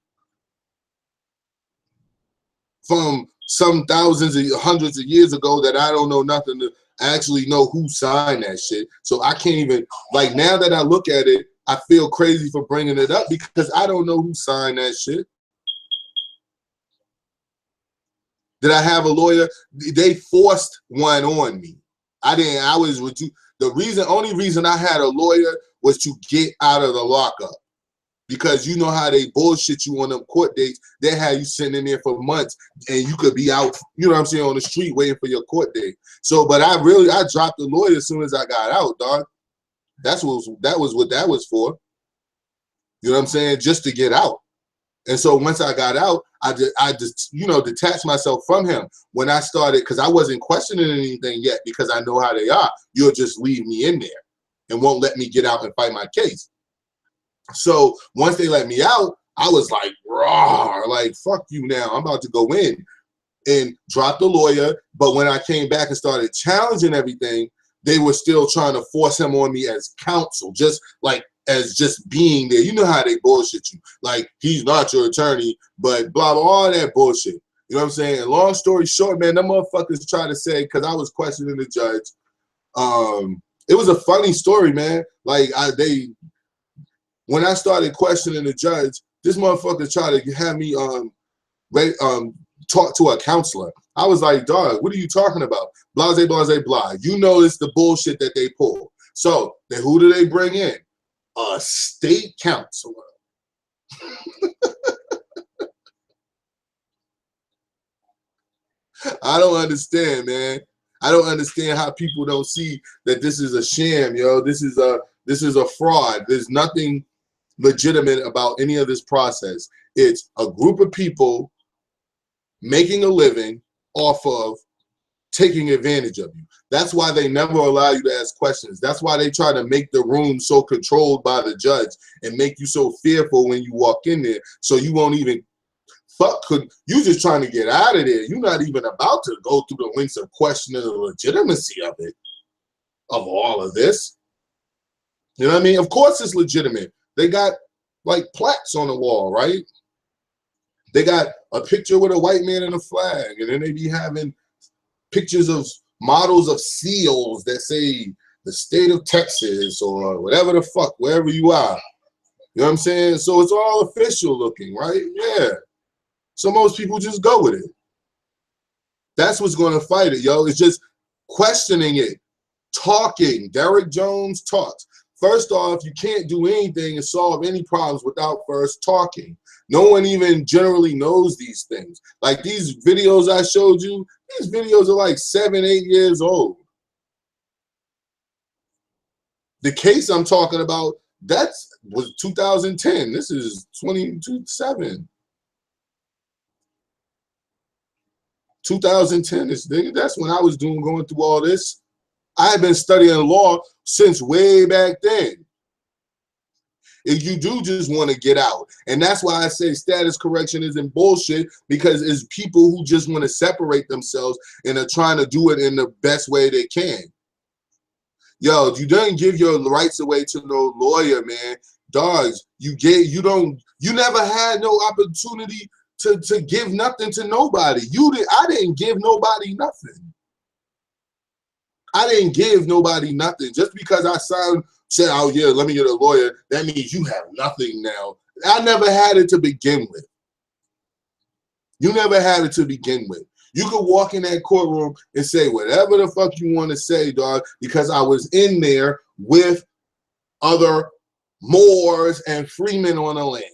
from some thousands and hundreds of years ago that I don't know nothing to actually know who signed that shit. So I can't even, like, now that I look at it, I feel crazy for bringing it up because I don't know who signed that shit. Did I have a lawyer? They forced one on me. I didn't. I was with you. Only reason I had a lawyer was to get out of the lockup. Because you know how they bullshit you on them court dates. They had you sitting in there for months and you could be out, you know what I'm saying, on the street waiting for your court date. So, but I dropped the lawyer as soon as I got out, dog. That was what that was for. You know what I'm saying? Just to get out. And so once I got out, I just detached myself from him. When I started, because I wasn't questioning anything yet because I know how they are. You'll just leave me in there and won't let me get out and fight my case. So once they let me out, I was like, raw, like, fuck you now. I'm about to go in and drop the lawyer. But when I came back and started challenging everything, they were still trying to force him on me as counsel, just like as just being there. You know how they bullshit you. Like, he's not your attorney, but blah, blah, all that bullshit. You know what I'm saying? And long story short, man, them motherfuckers try to say, because I was questioning the judge. It was a funny story, man. Like, when I started questioning the judge, this motherfucker tried to have me talk to a counselor. I was like, dog, what are you talking about? Blase, blase, blah. You know it's the bullshit that they pull. So then who do they bring in? A state counselor. I don't understand, man. I don't understand how people don't see that this is a sham, yo. This is a fraud. There's nothing legitimate about any of this process. It's a group of people making a living off of taking advantage of you. That's why they never allow you to ask questions. That's why they try to make the room so controlled by the judge and make you so fearful when you walk in there, so you won't even you just trying to get out of there. You're not even about to go through the links of questioning the legitimacy of it, of all of this. You know what I mean? Of course it's legitimate. They got like plaques on the wall, right? They got a picture with a white man and a flag, and then they be having pictures of models of seals that say the state of Texas or whatever the fuck, wherever you are. You know what I'm saying? So it's all official looking, right? Yeah. So most people just go with it. That's what's going to fight it, yo. It's just questioning it, talking. Derek Jones talks. First off, you can't do anything and solve any problems without first talking. No one even generally knows these things. Like these videos I showed you, these videos are like 7, 8 years old. The case I'm talking about, was 2010. This is 2027. 2010 is, that's when I was going through all this. I had been studying law since way back then. If you do just want to get out, and that's why I say status correction isn't bullshit, because it's people who just want to separate themselves and are trying to do it in the best way they can. Yo, you don't give your rights away to no lawyer, man. Dogs, you never had no opportunity to give nothing to nobody. I didn't give nobody nothing. I didn't give nobody nothing. Just because I said, oh yeah, let me get a lawyer, that means you have nothing now. I never had it to begin with. You never had it to begin with. You could walk in that courtroom and say whatever the fuck you want to say, dog, because I was in there with other Moors and freemen on the land.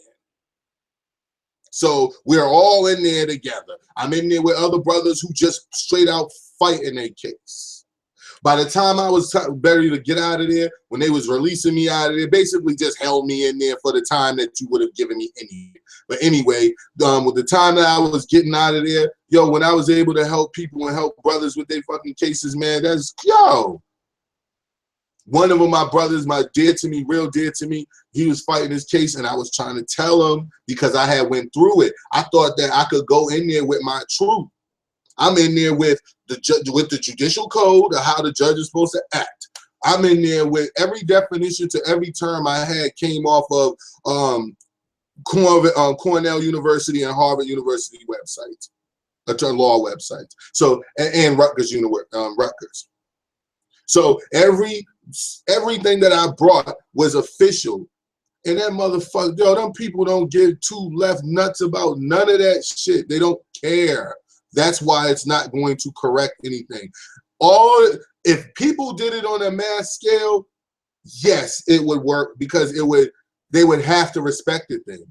So we're all in there together. I'm in there with other brothers who just straight out fight in their case. By the time I was ready to get out of there, when they was releasing me out of there, basically just held me in there for the time that you would have given me anyway. But anyway, with the time that I was getting out of there, yo, when I was able to help people and help brothers with their fucking cases, man, one of them, my brothers, real dear to me, he was fighting his case, and I was trying to tell him, because I had went through it. I thought that I could go in there with my truth. I'm in there with the judicial code of how the judge is supposed to act. I'm in there with every definition to every term I had came off of Cornell University and Harvard University websites, law websites. So and Rutgers Rutgers. So everything that I brought was official. And that motherfucker, yo, them people don't give two left nuts about none of that shit. They don't care. That's why it's not going to correct anything. If people did it on a mass scale, yes, it would work, because they would have to respect it then.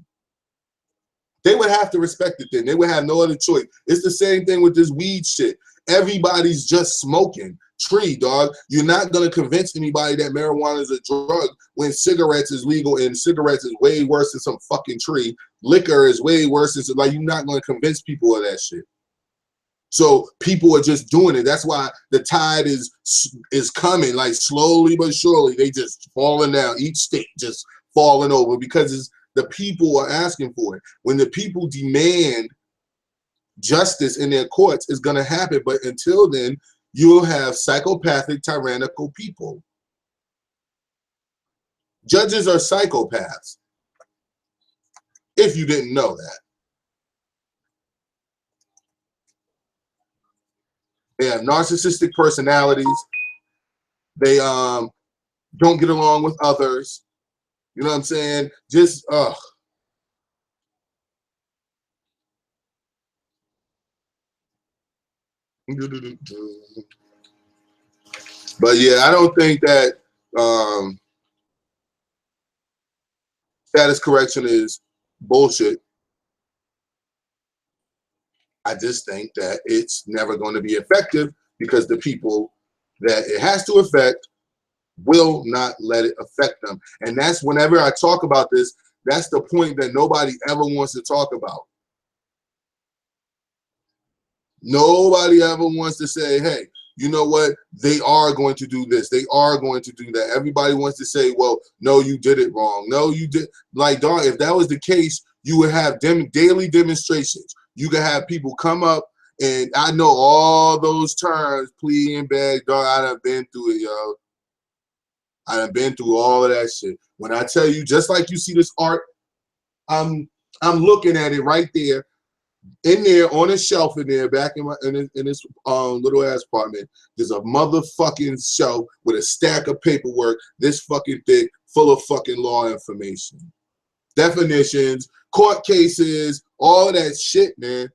They would have to respect it then. They would have no other choice. It's the same thing with this weed shit. Everybody's just smoking tree, dog. You're not going to convince anybody that marijuana is a drug when cigarettes is legal, and cigarettes is way worse than some fucking tree. Liquor is way worse than, like, you're not going to convince people of that shit. So people are just doing it. That's why the tide is coming, like slowly but surely. They just falling down. Each state just falling over, because the people are asking for it. When the people demand justice in their courts, it's going to happen. But until then, you'll have psychopathic, tyrannical people. Judges are psychopaths, if you didn't know that. They have narcissistic personalities. They don't get along with others. You know what I'm saying? Just But yeah, I don't think that status correction is bullshit. I just think that it's never going to be effective, because the people that it has to affect will not let it affect them. And that's, whenever I talk about this, that's the point that nobody ever wants to talk about. Nobody ever wants to say, hey, you know what? They are going to do this. They are going to do that. Everybody wants to say, well, no, you did it wrong. No, you did. Like, dog, if that was the case, you would have daily demonstrations. You could have people come up, and I know all those terms, plea and beg, dog. I done been through it, yo. I done been through all of that shit. When I tell you, just like you see this art, I'm looking at it right there, in there on a shelf in there, back in this little ass apartment. There's a motherfucking shelf with a stack of paperwork this fucking thick, full of fucking law information, definitions, court cases, all of that shit, man.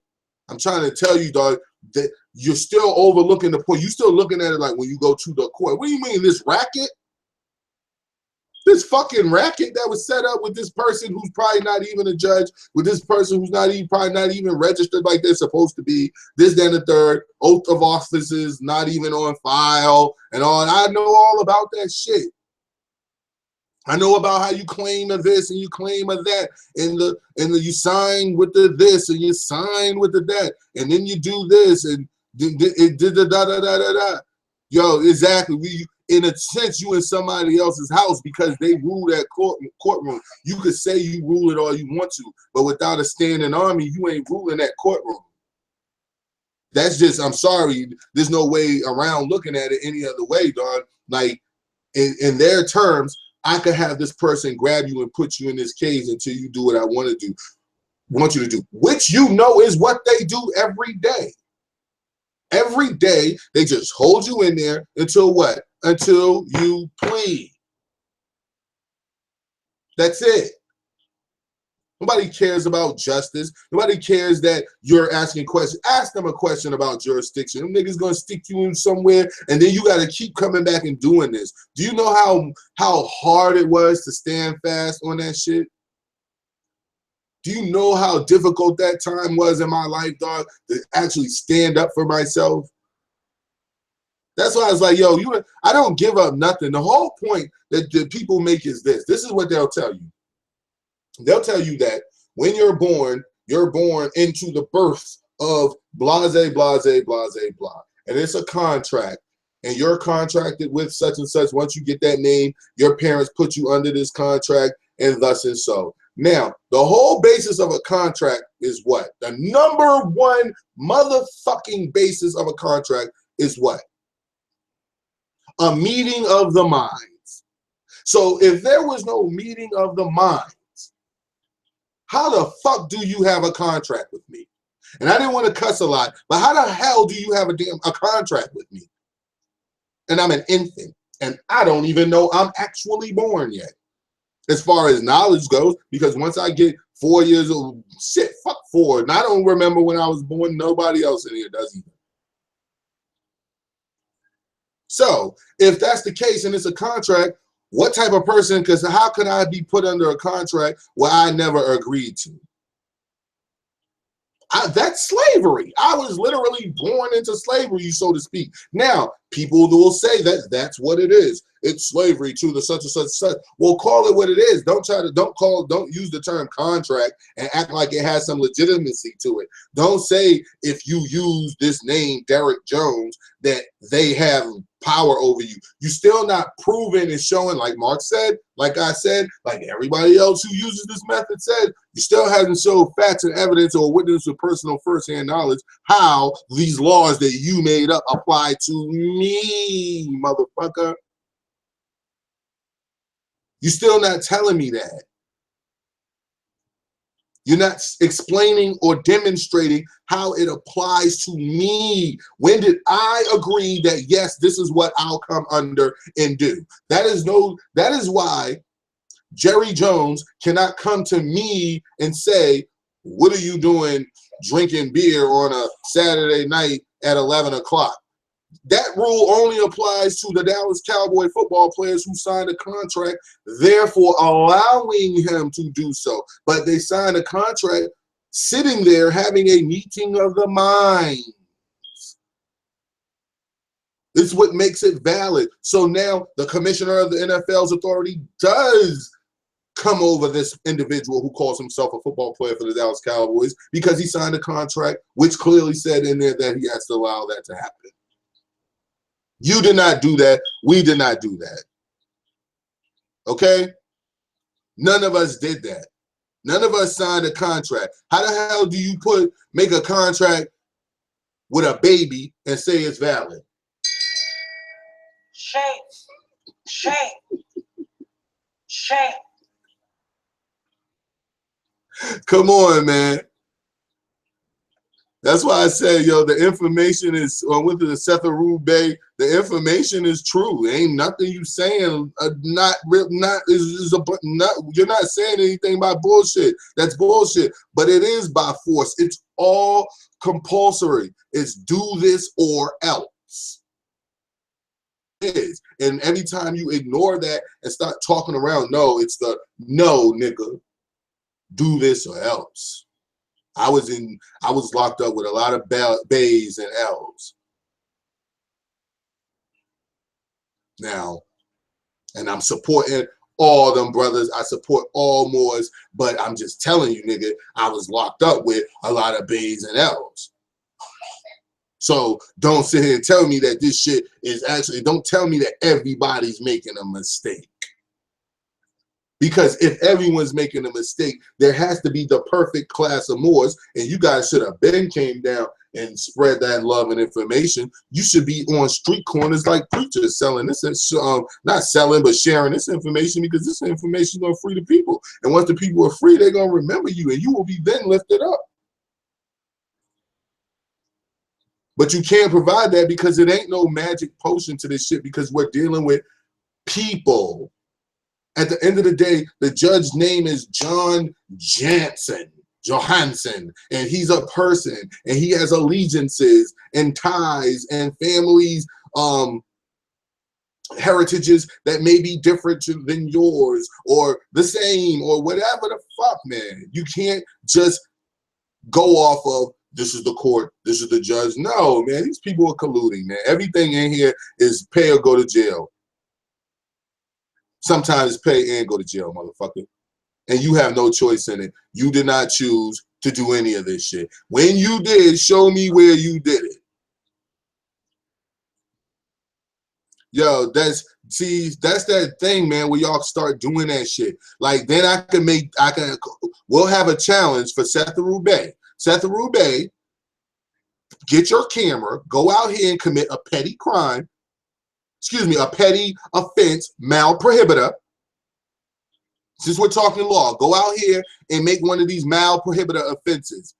I'm trying to tell you, dog, that you're still overlooking the point. You're still looking at it like when you go to the court. What do you mean, this racket? this fucking racket that was set up with this person who's probably not even a judge, with this person who's not even probably not even registered like they're supposed to be, this, then, the third, oath of offices not even on file, and all. I know all about that shit. I know about how you claim of this and you claim of that, and you sign with the this and you sign with the that, and then you do this and it did the da da da da da. Yo, exactly. In a sense, you in somebody else's house because they rule that courtroom. You could say you rule it all you want to, but without a standing army, you ain't ruling that courtroom. That's just, I'm sorry, there's no way around looking at it any other way, dog. Like, in their terms, I could have this person grab you and put you in this cage until you do what I want you to do, which you know is what they do every day. Every day, they just hold you in there until what? Until you plead. That's it. Nobody cares about justice. Nobody cares that you're asking questions. Ask them a question about jurisdiction. Them niggas gonna stick you in somewhere, and then you gotta keep coming back and doing this. Do you know how hard it was to stand fast on that shit? Do you know how difficult that time was in my life, dog, to actually stand up for myself? That's why I was like, yo, I don't give up nothing. The whole point that the people make is this. This is what they'll tell you. They'll tell you that when you're born into the birth of blase, blase, blase, blah. And it's a contract. And you're contracted with such and such. Once you get that name, your parents put you under this contract, and thus and so. Now, the whole basis of a contract is what? The number one motherfucking basis of a contract is what? A meeting of the minds. So if there was no meeting of the minds, how the fuck do you have a contract with me? And I didn't want to cuss a lot, but how the hell do you have a contract with me? And I'm an infant, and I don't even know I'm actually born yet. As far as knowledge goes, because once I get 4 years old, shit, fuck 4. And I don't remember when I was born. Nobody else in here does either. So if that's the case and it's a contract, what type of person, because how could I be put under a contract where I never agreed to? That's slavery. I was literally born into slavery, so to speak. Now, people will say that that's what it is. It's slavery to the such and such such. Well, call it what it is. Don't use the term contract and act like it has some legitimacy to it. Don't say if you use this name, Derek Jones, that they have power over you. You still not proving and showing, like Mark said, like I said, like everybody else who uses this method said, you still haven't shown facts and evidence or witness with personal first-hand knowledge how these laws that you made up apply to me, motherfucker. You're still not telling me that. You're not explaining or demonstrating how it applies to me. When did I agree that, yes, this is what I'll come under and do? That is why Jerry Jones cannot come to me and say, what are you doing drinking beer on a Saturday night at 11 o'clock? That rule only applies to the Dallas Cowboy football players who signed a contract, therefore allowing him to do so. But they signed a contract sitting there having a meeting of the minds. It's what makes it valid. So now the commissioner of the NFL's authority does come over this individual who calls himself a football player for the Dallas Cowboys because he signed a contract which clearly said in there that he has to allow that to happen. You did not do that. We did not do that. Okay? None of us did that. None of us signed a contract. How the hell do you make a contract with a baby and say it's valid? Shame. Shame. Shame. Come on, man. That's why I said, yo, the information is, I went to the Setharoo Bay, the information is true. Ain't nothing you saying, you're not saying anything by bullshit. That's bullshit. But it is by force. It's all compulsory. It's do this or else. is. And every time you ignore that and start talking around, no, it's the no, nigga, do this or else. I was locked up with a lot of Bays and L's. Now, and I'm supporting all them brothers. I support all Moors, but I'm just telling you, nigga, I was locked up with a lot of Bays and L's. So don't sit here and tell me that this shit is actually, don't tell me that everybody's making a mistake. Because if everyone's making a mistake, there has to be the perfect class of Moors, and you guys should have been came down and spread that love and information. You should be on street corners like preachers selling this, not selling, but sharing this information, because this information is going to free the people. And once the people are free, they're going to remember you, and you will be then lifted up. But you can't provide that because it ain't no magic potion to this shit, because we're dealing with people. At the end of the day, the judge's name is John Johansson, and he's a person, and he has allegiances and ties and families, heritages that may be different than yours or the same or whatever the fuck, man. You can't just go off of, this is the court, this is the judge. No, man, these people are colluding, man. Everything in here is pay or go to jail. Sometimes pay and go to jail, motherfucker. And you have no choice in it. You did not choose to do any of this shit. When you did, show me where you did it. Yo, that's that thing, man, where y'all start doing that shit. Like, then we'll have a challenge for Seth Arube. Seth Arube, get your camera, go out here and commit a petty crime, a petty offense, mal prohibita. Since we're talking law, go out here and make one of these mal prohibita offenses,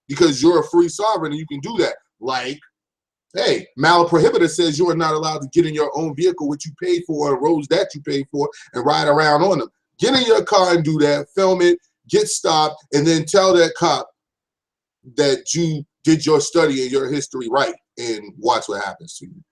because you're a free sovereign and you can do that. Like, hey, mal prohibita says you are not allowed to get in your own vehicle, which you paid for, or roads that you paid for, and ride around on them. Get in your car and do that, film it, get stopped, and then tell that cop that you did your study and your history right, and watch what happens to you.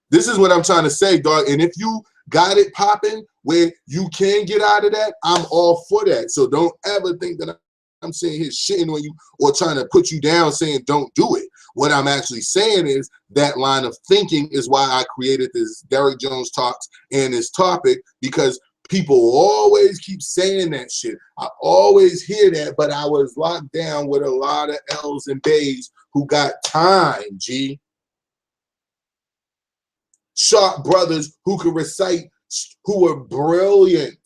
This is what I'm trying to say, dog. And if you got it popping where you can get out of that, I'm all for that. So don't ever think that I'm saying here shitting on you or trying to put you down saying don't do it. What I'm actually saying is that line of thinking is why I created this Derek Jones Talks and this topic, because people always keep saying that shit. I always hear that, but I was locked down with a lot of L's and Bays who got time, G. Sharp brothers who could recite, who were brilliant.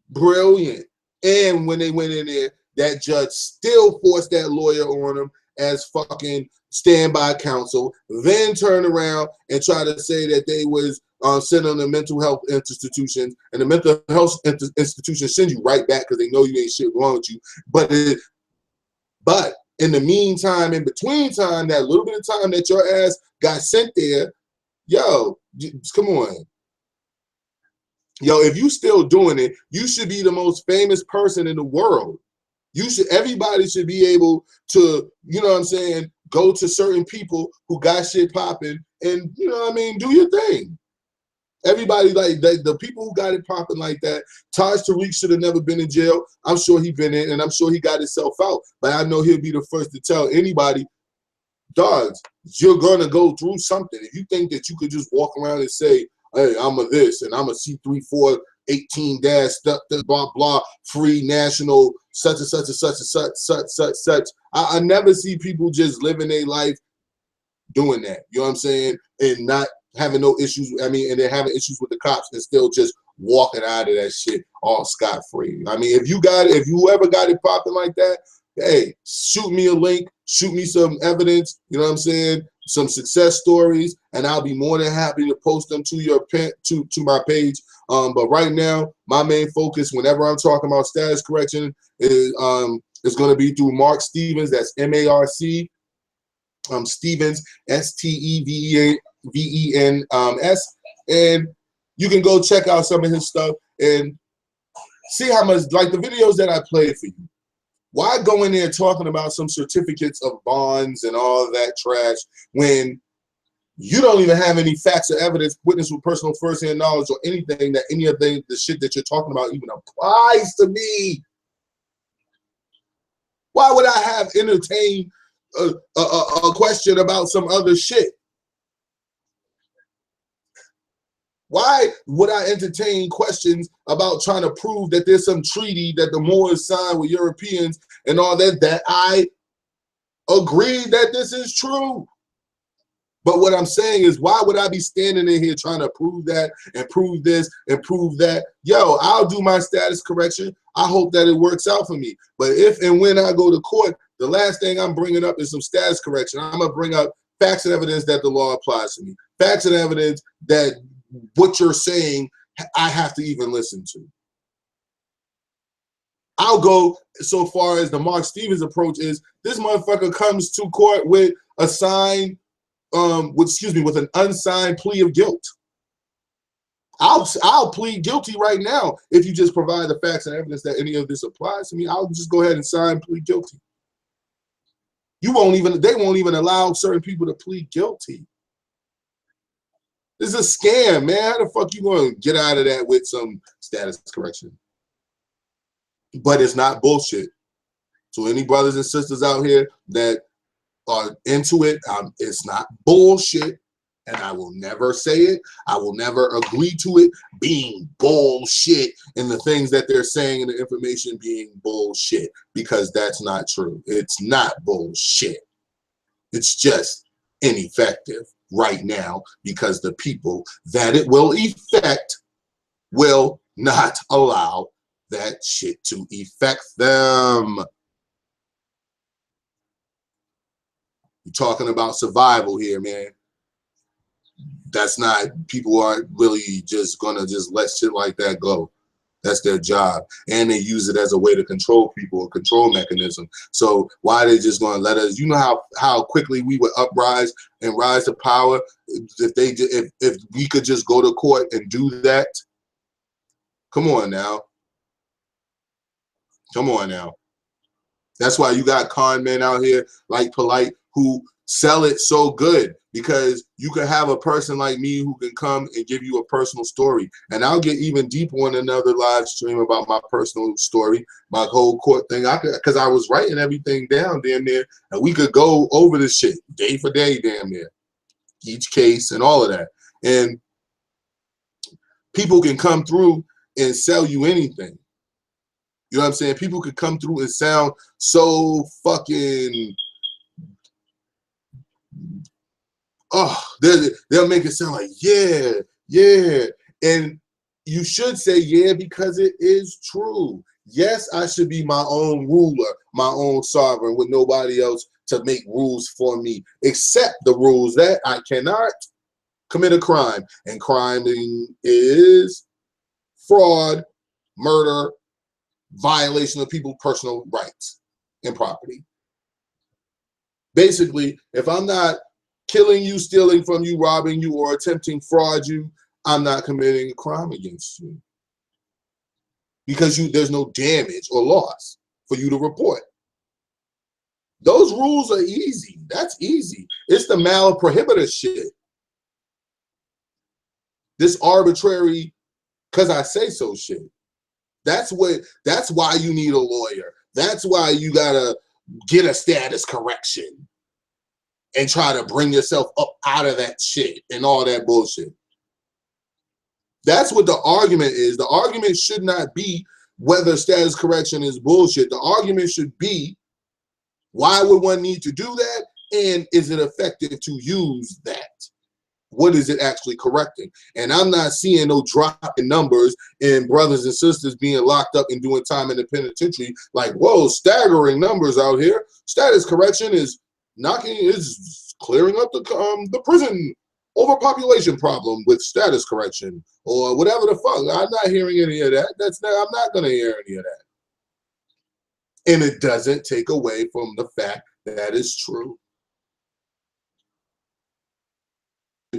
Brilliant. And when they went in there, that judge still forced that lawyer on them as fucking standby counsel, then turn around and try to say that they was sent on the mental health institutions, and the mental health institution sends you right back because they know you ain't shit wrong with you. But in the meantime, in between time, that little bit of time that your ass got sent there, yo, come on. Yo, if you still doing it, you should be the most famous person in the world. Everybody should be able to, you know what I'm saying, go to certain people who got shit popping and, you know what I mean, do your thing. Everybody, like the people who got it popping like that. Taj Tariq should have never been in jail. I'm sure he been in, and I'm sure he got himself out. But I know he'll be the first to tell anybody, dogs, you're gonna go through something. If you think that you could just walk around and say, hey, I'm a this, and I'm a C3418- blah blah free national such and such and such and such. I never see people just living their life doing that. You know what I'm saying? And not having no issues. I mean, and they're having issues with the cops and still just walking out of that shit all scot-free. I mean, if you ever got it popping like that, hey, shoot me a link, shoot me some evidence, you know what I'm saying? Some success stories, and I'll be more than happy to post them to your to my page. But right now, my main focus, whenever I'm talking about status correction, is going to be through Mark Stevens. That's MARC. Stevens, STEVENS, and you can go check out some of his stuff and see how much, like the videos that I played for you. Why go in there talking about some certificates of bonds and all that trash when You don't even have any facts or evidence, witness with personal first-hand knowledge or anything that any of the shit that you're talking about even applies to me. Why would I have entertained a question about some other shit? Why would I entertain questions about trying to prove that there's some treaty that the Moors signed with Europeans and all that, that I agree that this is true? But what I'm saying is, why would I be standing in here trying to prove that and prove this and prove that? Yo, I'll do my status correction. I hope that it works out for me. But if and when I go to court, the last thing I'm bringing up is some status correction. I'm going to bring up facts and evidence that the law applies to me. Facts and evidence that what you're saying, I have to even listen to. I'll go so far as the Mark Stevens approach is, this motherfucker comes to court with a signed, with an unsigned plea of guilt. I'll plead guilty right now if you just provide the facts and evidence that any of this applies to me. I'll just go ahead and sign plead guilty. They won't even allow certain people to plead guilty. This is a scam, man. How the fuck you gonna get out of that with some status correction? But it's not bullshit. So any brothers and sisters out here that are into it, it's not bullshit, and I will never say it. I will never agree to it being bullshit and the things that they're saying and the information being bullshit, because that's not true. It's not bullshit. It's just ineffective right now because the people that it will affect will not allow that shit to affect them. You're talking about survival here, man. That's not, people aren't really just gonna just let shit like that go. That's their job. And they use it as a way to control people, a control mechanism. So why are they just gonna let us, you know how quickly we would uprise and rise to power if we could just go to court and do that? Come on now. Come on now. That's why you got con men out here like Polite who sell it so good, because you can have a person like me who can come and give you a personal story. And I'll get even deeper on another live stream about my personal story, my whole court thing. Because I was writing everything down damn near, and we could go over this shit day for day damn near, each case and all of that. And people can come through and sell you anything. You know what I'm saying? People could come through and sound so fucking, they'll make it sound like, yeah, yeah. And you should say, yeah, because it is true. Yes, I should be my own ruler, my own sovereign, with nobody else to make rules for me, except the rules that I cannot commit a crime. And crime is fraud, murder, violation of people's personal rights and property. Basically, if I'm not killing you, stealing from you, robbing you, or attempting fraud you, I'm not committing a crime against you, because there's no damage or loss for you to report. Those rules are easy. That's easy. It's the mala prohibita shit. This arbitrary, because I say so shit. That's why you need a lawyer. That's why you gotta get a status correction and try to bring yourself up out of that shit and all that bullshit. That's what the argument is. The argument should not be whether status correction is bullshit. The argument should be, why would one need to do that? And is it effective to use that? What is it actually correcting? And I'm not seeing no drop in numbers in brothers and sisters being locked up and doing time in the penitentiary. Like, whoa, staggering numbers out here. Status correction is clearing up the prison overpopulation problem with status correction, or whatever the fuck. I'm not hearing any of that. I'm not gonna hear any of that. And it doesn't take away from the fact that is true.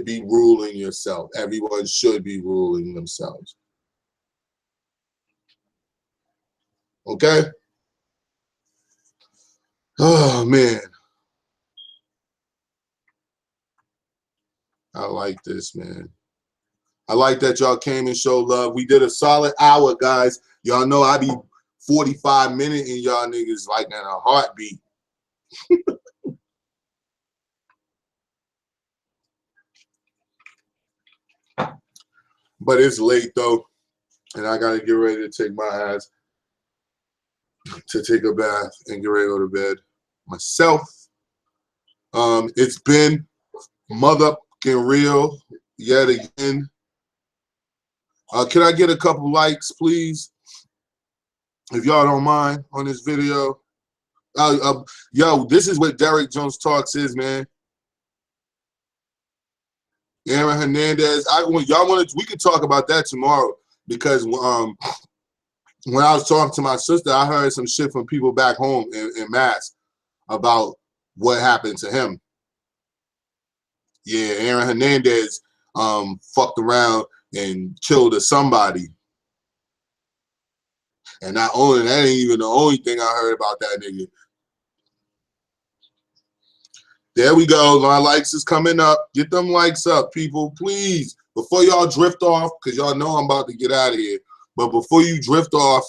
Be ruling yourself. Everyone should be ruling themselves. Okay? Oh man. I like this, man. I like that y'all came and showed love. We did a solid hour, guys. Y'all know I be 45 minutes and y'all niggas like in a heartbeat. But it's late though, and I gotta get ready to take my ass to take a bath and get ready to go to bed myself. It's been motherfucking real yet again. Can I get a couple likes, please? If y'all don't mind on this video. Yo, this is what Derek Jones Talks is, man. Aaron Hernandez. We could talk about that tomorrow because when I was talking to my sister, I heard some shit from people back home in Mass about what happened to him. Yeah, Aaron Hernandez fucked around and killed somebody. And not only that, ain't even the only thing I heard about that nigga. There we go. My likes is coming up. Get them likes up, people, please. Before y'all drift off, because y'all know I'm about to get out of here. But before you drift off,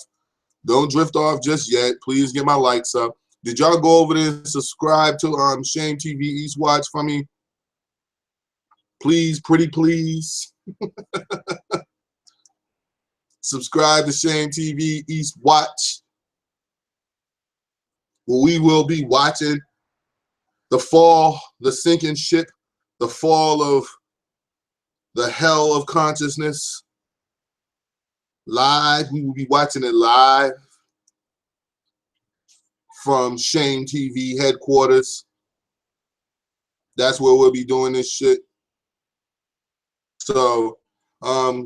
don't drift off just yet. Please get my likes up. Did y'all go over there and subscribe to Shame TV East Watch for me? Please, pretty please. Subscribe to Shame TV East Watch. Well, we will be watching the fall, the sinking ship, the fall of the hell of consciousness. Live. We will be watching it live from Shame TV headquarters. That's where we'll be doing this shit. So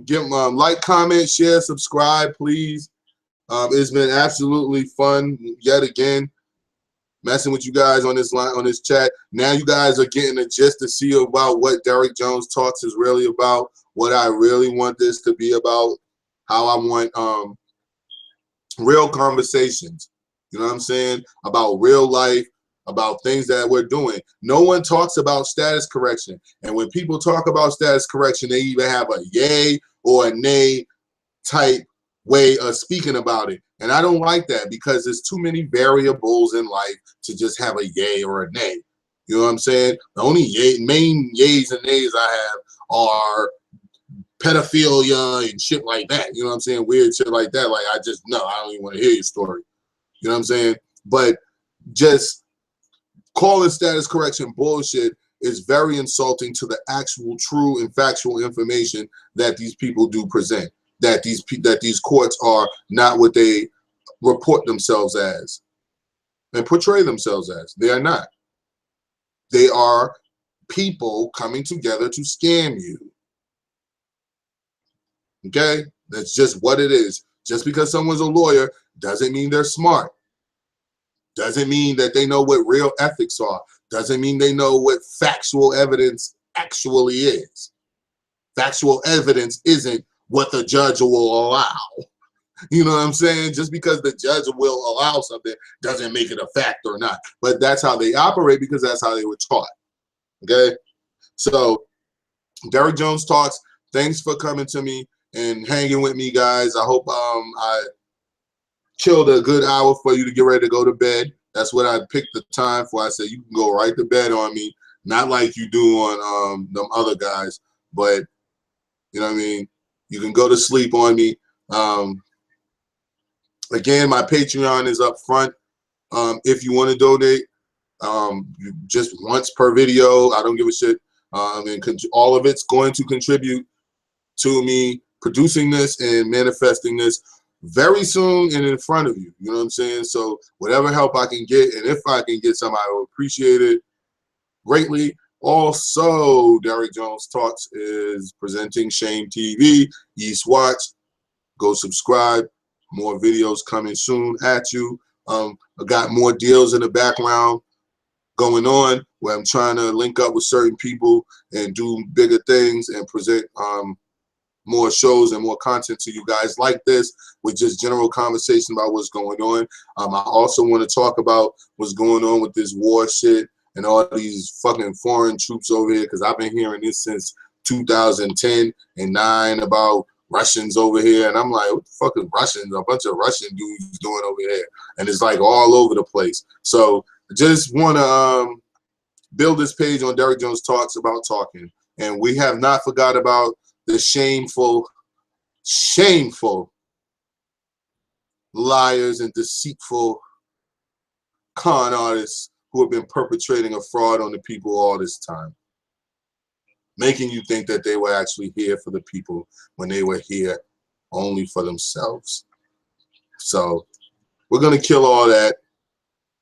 give like, comment, share, subscribe, please. It's been absolutely fun yet again messing with you guys on this line, on this chat. Now you guys are getting a gist to see about what Derek Jones Talks is really about, what I really want this to be about, how I want real conversations, you know what I'm saying, about real life, about things that we're doing. No one talks about status correction. And when people talk about status correction, they either have a yay or a nay type way of speaking about it. And I don't like that because there's too many variables in life to just have a yay or a nay. You know what I'm saying? The only main yays and nays I have are pedophilia and shit like that. You know what I'm saying? Weird shit like that. Like, I don't even want to hear your story. You know what I'm saying? But just calling status correction bullshit is very insulting to the actual true and factual information that these people do present. That these courts are not what they report themselves as and portray themselves as. They are not. They are people coming together to scam you. Okay? That's just what it is. Just because someone's a lawyer doesn't mean they're smart. Doesn't mean that they know what real ethics are. Doesn't mean they know what factual evidence actually is. Factual evidence isn't what the judge will allow. You know what I'm saying? Just because the judge will allow something doesn't make it a fact or not. But that's how they operate because that's how they were taught. Okay? So, Derek Jones Talks. Thanks for coming to me and hanging with me, guys. I hope I chilled a good hour for you to get ready to go to bed. That's what I picked the time for. I said you can go right to bed on me. Not like you do on them other guys, but you know what I mean? You can go to sleep on me. Again, my Patreon is up front. If you want to donate, just once per video. I don't give a shit. And all of it's going to contribute to me producing this and manifesting this very soon and in front of you. You know what I'm saying? So whatever help I can get, and if I can get some, I will appreciate it greatly. Also, Derek Jones Talks is presenting Shame TV East Watch. Go subscribe. More videos coming soon at you. I got more deals in the background going on where I'm trying to link up with certain people and do bigger things and present more shows and more content to you guys like this with just general conversation about what's going on. I also want to talk about what's going on with this war shit. and all these fucking foreign troops over here, because I've been hearing this since 2010 and 9 about Russians over here, and I'm like, what the fuck is Russians? A bunch of Russian dudes doing over here, and it's like all over the place. So just want to build this page on Derrick Jones Talks About Talking, and we have not forgot about the shameful liars and deceitful con artists who have been perpetrating a fraud on the people all this time, making you think that they were actually here for the people when they were here only for themselves. So we're going to kill all that.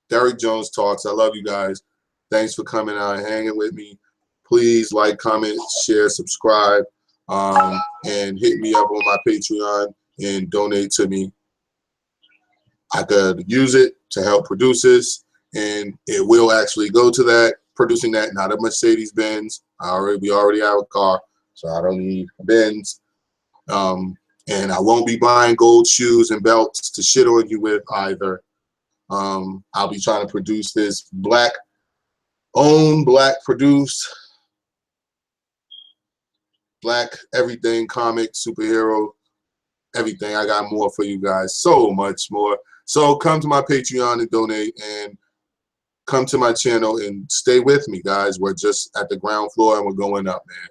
Derrick Jones Talks. I love you guys. Thanks for coming out and hanging with me. Please like, comment, share, subscribe, and hit me up on my Patreon and donate to me. I could use it to help produce this, and it will actually go to that, producing that, not a Mercedes-Benz. We already have a car, so I don't need a Benz. And I won't be buying gold shoes and belts to shit on you with either. I'll be trying to produce this Black-owned, Black-produced, Black everything, comic, superhero, everything. I got more for you guys, so much more. So come to my Patreon and donate, and come to my channel and stay with me, guys. We're just at the ground floor and we're going up, man.